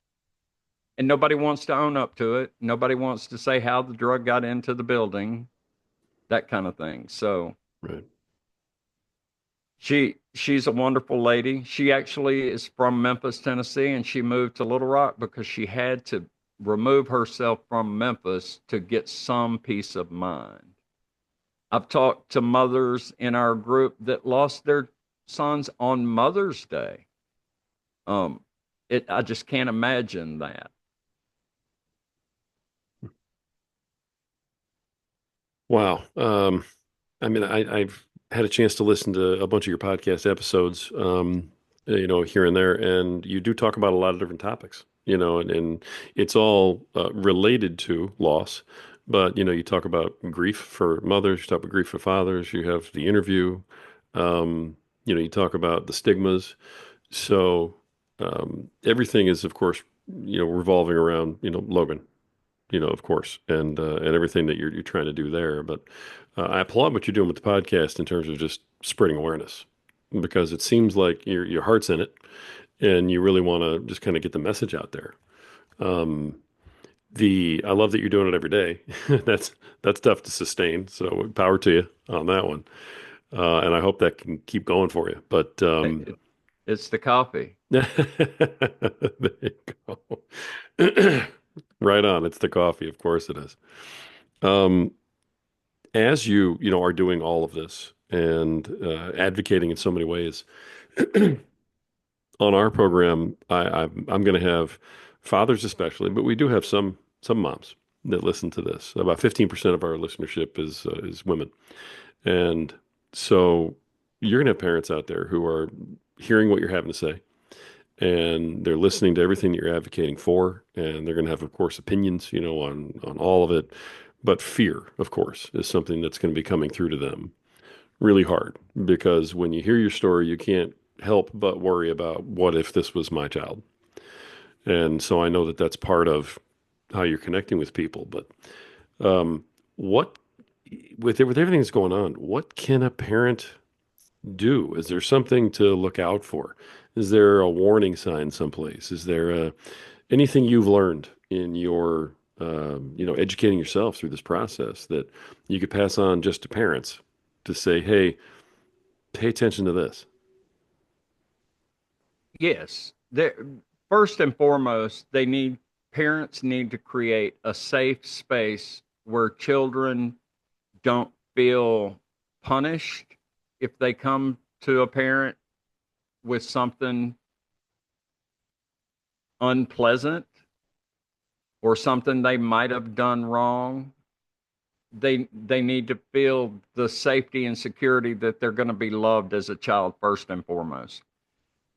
and nobody wants to own up to it. Nobody wants to say how the drug got into the building, that kind of thing. So Right. she's a wonderful lady. She actually is from Memphis, Tennessee, and she moved to Little Rock because she had to remove herself from Memphis to get some peace of mind. I've talked to mothers in our group that lost their sons on Mother's Day. Um, I just can't imagine that. Wow. I mean, I've had a chance to listen to a bunch of your podcast episodes, here and there, and you do talk about a lot of different topics, and it's all related to loss. But, you talk about grief for mothers, you talk about grief for fathers, you have the interview, um, you talk about the stigmas. So, everything is, of course, revolving around, Logan, of course, and everything that you're trying to do there. But I applaud what you're doing with the podcast in terms of just spreading awareness, because it seems like your heart's in it, and you really want to just kind of get the message out there. Um, the I love that you're doing it every day. That's tough to sustain. So power to you on that one, and I hope that can keep going for you. But It, it's the coffee. there you go. Right on. It's the coffee. Of course it is. Um, as you are doing all of this and advocating in so many ways on our program, I'm going to have fathers especially, but we do have some moms that listen to this. About 15% of our listenership is women, and so you're going to have parents out there who are hearing what you're having to say, and they're listening to everything that you're advocating for, and they're going to have, of course, opinions, on all of it. But fear, of course, is something that's going to be coming through to them really hard, because when you hear your story, you can't help but worry about what if this was my child. And so I know that that's part of how you're connecting with people. But what with everything that's going on, what can a parent do? Is there something to look out for? Is there a warning sign someplace? Is there anything you've learned in your, educating yourself through this process that you could pass on just to parents to say, hey, pay attention to this? Yes. First and foremost, parents need to create a safe space where children don't feel punished if they come to a parent with something unpleasant or something they might have done wrong. They need to feel the safety and security that they're going to be loved as a child first and foremost,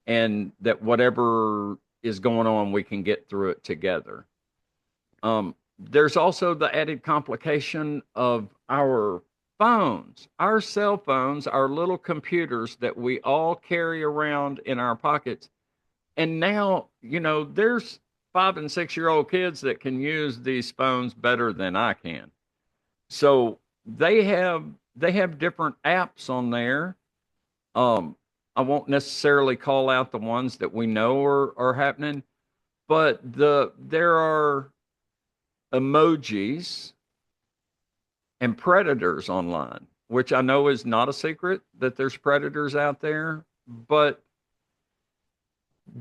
and that whatever is going on, we can get through it together. There's also the added complication of our phones, our cell phones, our little computers that we all carry around in our pockets. And now, there's 5 and 6 year old kids that can use these phones better than I can. So they have different apps on there. Um, I won't necessarily call out the ones that we know are happening, but there are emojis and predators online, which I know is not a secret that there's predators out there, but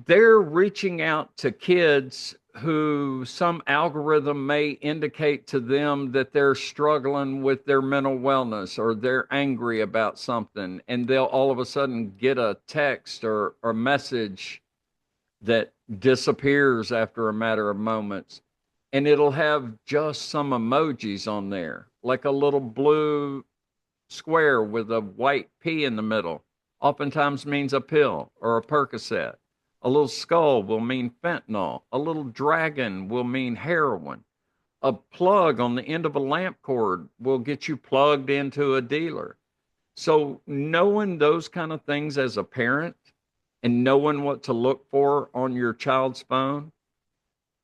they're reaching out to kids who some algorithm may indicate to them that they're struggling with their mental wellness or they're angry about something, and they'll all of a sudden get a text or message disappears after a matter of moments, and it'll have just some emojis on there, like a little blue square with a white P in the middle. Oftentimes means a pill or a Percocet. A little skull will mean fentanyl. A little dragon will mean heroin. A plug on the end of a lamp cord will get you plugged into a dealer. So, knowing those kind of things as a parent and knowing what to look for on your child's phone,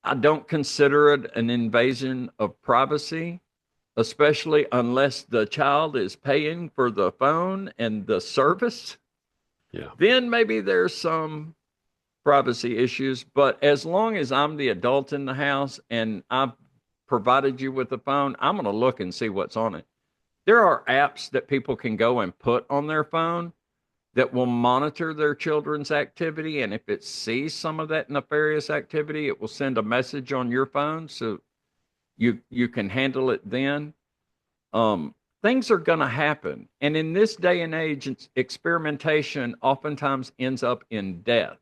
I don't consider it an invasion of privacy, especially unless the child is paying for the phone and the service. Yeah. Then maybe there's some privacy issues. But as long as I'm the adult in the house and I've provided you with the phone, I'm going to look and see what's on it. There are apps that people can go and put on their phone that will monitor their children's activity. And if it sees some of that nefarious activity, it will send a message on your phone so you can handle it then. Things are going to happen. And in this day and age, experimentation oftentimes ends up in death,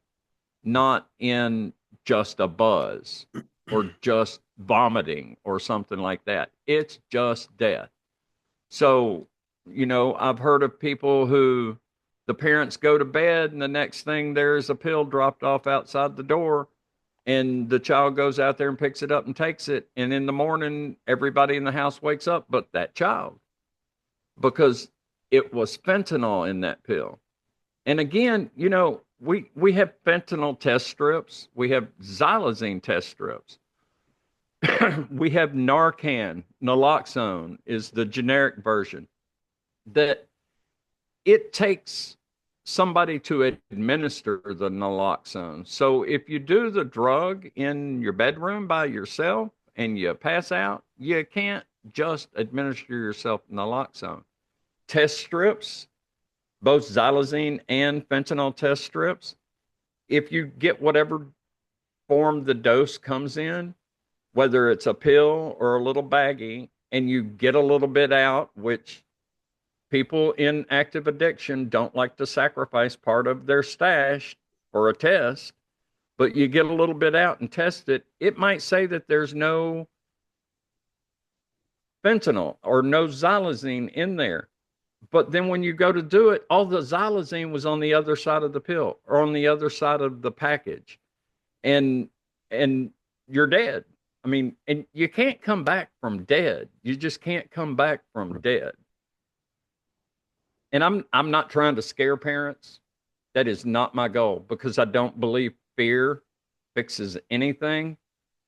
not in just a buzz or just vomiting or something like that. It's just death. So, I've heard of people who the parents go to bed and the next thing there's a pill dropped off outside the door, and the child goes out there and picks it up and takes it. And in the morning, everybody in the house wakes up but that child because it was fentanyl in that pill. And again, we have fentanyl test strips, we have xylazine test strips. We have Narcan, naloxone is the generic version. That it takes somebody to administer the naloxone. So if you do the drug in your bedroom by yourself and you pass out, you can't just administer yourself naloxone. Test strips, both xylazine and fentanyl test strips, if you get whatever form the dose comes in, whether it's a pill or a little baggie, and you get a little bit out, which people in active addiction don't like to sacrifice part of their stash for a test, but you get a little bit out and test it, it might say that there's no fentanyl or no xylazine in there. But then when you go to do it, all the xylazine was on the other side of the pill or on the other side of the package. And and you're dead. I mean, and you can't come back from dead. You just can't come back from dead. And I'm not trying to scare parents. That is not my goal because I don't believe fear fixes anything.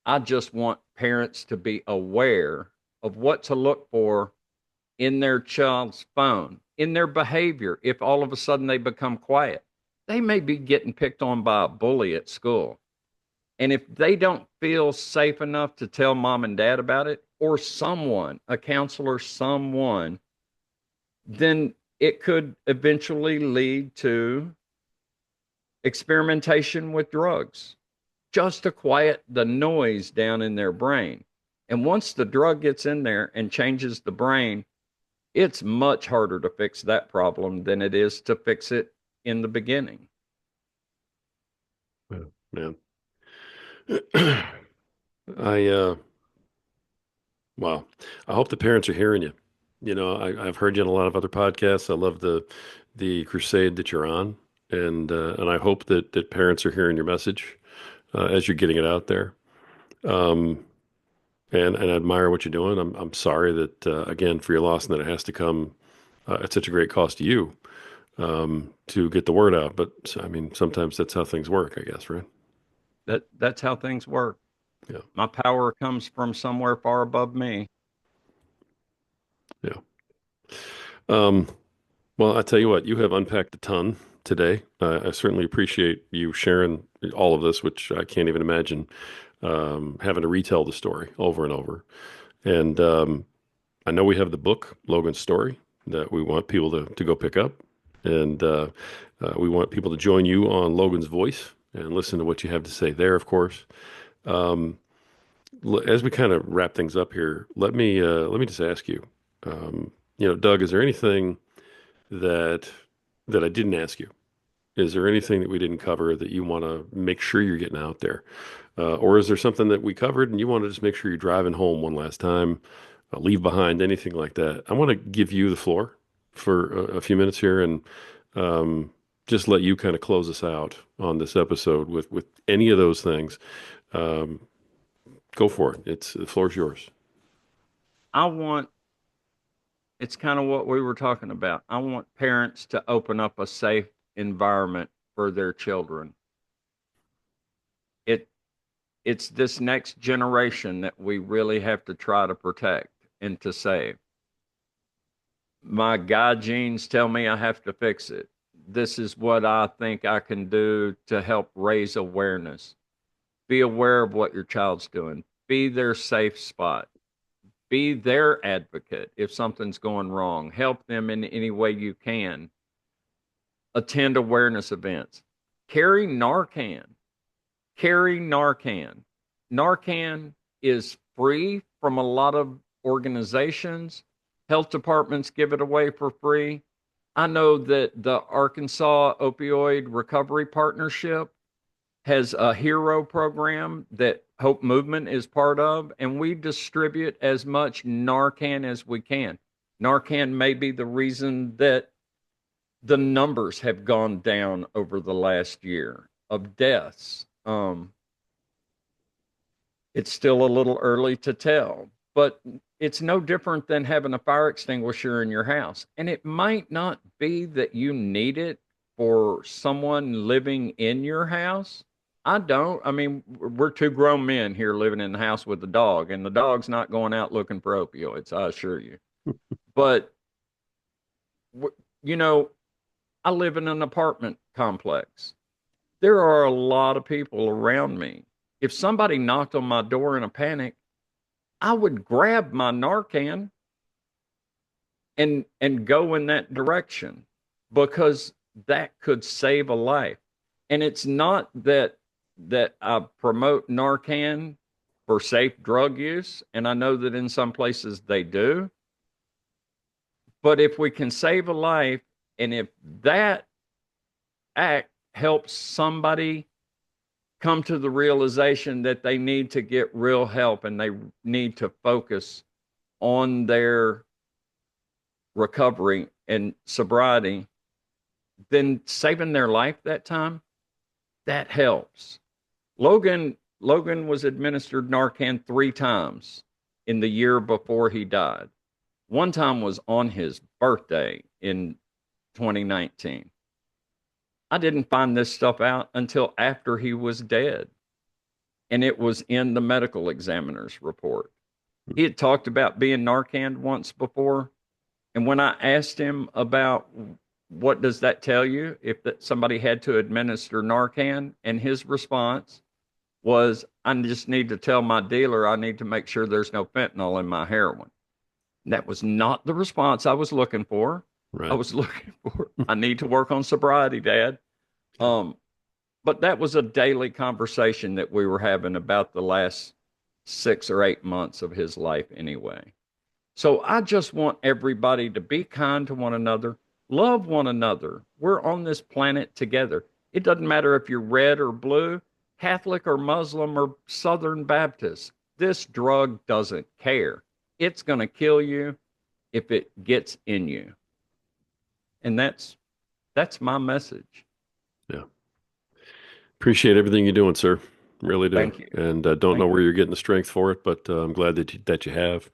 I just want parents to be aware of what to look for in their child's phone, in their behavior. If all of a sudden they become quiet, they may be getting picked on by a bully at school. And if they don't feel safe enough to tell mom and dad about it, or someone, a counselor, someone, then it could eventually lead to experimentation with drugs just to quiet the noise down in their brain. And once the drug gets in there and changes the brain, it's much harder to fix that problem than it is to fix it in the beginning. Yeah, man. I wow. I hope the parents are hearing you. I've heard you in a lot of other podcasts. I love the crusade that you're on, and I hope that parents are hearing your message as you're getting it out there. Um, and I admire what you're doing. I'm sorry that again for your loss and that it has to come at such a great cost to you to get the word out. But I mean, sometimes that's how things work, I guess, right? That's how things work. Yeah, My power comes from somewhere far above me. yeah. Um, well, I tell you what, you have unpacked a ton today. I certainly appreciate you sharing all of this, which I can't even imagine having to retell the story over and over. And I know we have the book, Logan's Story, that we want people to go pick up. And we want people to join you on Logan's Voice and listen to what you have to say there, of course. Um, as we kind of wrap things up here, let me just ask you, Doug, is there anything that I didn't ask you Is there anything that we didn't cover that you want to make sure you're getting out there? Or is there something that we covered and you want to just make sure you're driving home one last time, leave behind anything like that? I want to give you the floor for a few minutes here and um, just let you kind of close us out on this episode with any of those things. Um, Go for it. The floor's yours. I want, it's kind of what we were talking about. I want parents to open up a safe environment for their children. It it's this next generation that we really have to try to protect and to save. My God genes tell me I have to fix it. This is what I think I can do to help raise awareness. Be aware of what your child's doing. Be their safe spot. Be their advocate if something's going wrong. Help them in any way you can. Attend awareness events. Carry Narcan. Carry Narcan. Narcan is free from a lot of organizations. Health departments give it away for free. I know that the Arkansas Opioid Recovery Partnership has a hero program that Hope Movement is part of, and we distribute as much Narcan as we can. Narcan may be the reason that the numbers have gone down over the last year of deaths. It's still a little early to tell, but it's no different than having a fire extinguisher in your house. And it might not be that you need it for someone living in your house. I don't. I mean, we're two grown men here living in the house with the dog, and the dog's not going out looking for opioids, I assure you. But, you know, I live in an apartment complex. There are a lot of people around me. If somebody knocked on my door in a panic, I would grab my Narcan and go in that direction because that could save a life. And it's not that I promote Narcan for safe drug use, and I know that in some places they do. But if we can save a life, and if that act helps somebody come to the realization that they need to get real help and they need to focus on their recovery and sobriety, then saving their life that time, that helps. Logan was administered Narcan 3 times in the year before he died. One time was on his birthday in 2019. I didn't find this stuff out until after he was dead. And it was in the medical examiner's report. He had talked about being Narcan once before. And when I asked him about what does that tell you if that somebody had to administer Narcan, and his response was, I just need to tell my dealer I need to make sure there's no fentanyl in my heroin. And that was not the response I was looking for. I Right. was looking for, I need to work on sobriety, Dad. But that was a daily conversation that we were having about the last 6 or 8 months of his life anyway. So I just want everybody to be kind to one another, love one another. We're on this planet together. It doesn't matter if you're red or blue, Catholic or Muslim or Southern Baptist. This drug doesn't care. It's going to kill you if it gets in you. And that's my message. Yeah. Appreciate everything you're doing, sir. Really do. Thank you. And don't know Thank where you. you're getting the strength for it, but I'm glad that you have.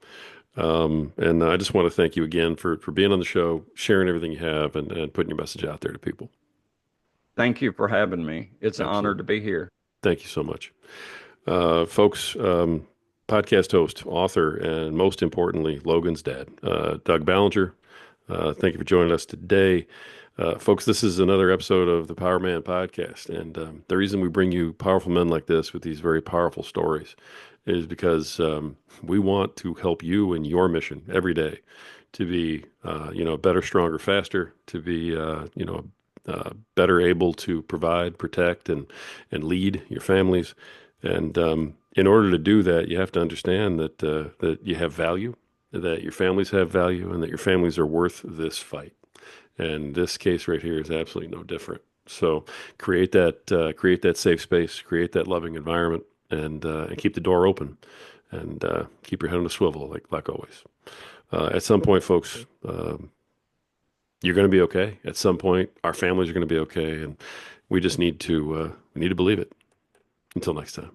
And I just want to thank you again for being on the show, sharing everything you have, and putting your message out there to people. Thank you for having me. It's an honor to Absolutely. be here. Thank you so much. Folks, podcast host, author, and most importantly, Logan's dad, Doug Ballinger. Thank you for joining us today. Folks, this is another episode of the Power Man podcast. And the reason we bring you powerful men like this with these very powerful stories is because we want to help you in your mission every day to be, better, stronger, faster, to be, better able to provide, protect, and lead your families. And in order to do that, you have to understand that you have value, that your families have value, and that your families are worth this fight. And this case right here is absolutely no different. So create that safe space, create that loving environment, and keep the door open, and keep your head on a swivel, like always. At some point, folks, you're going to be okay. At some point, our families are going to be okay, and we just need to believe it. Until next time.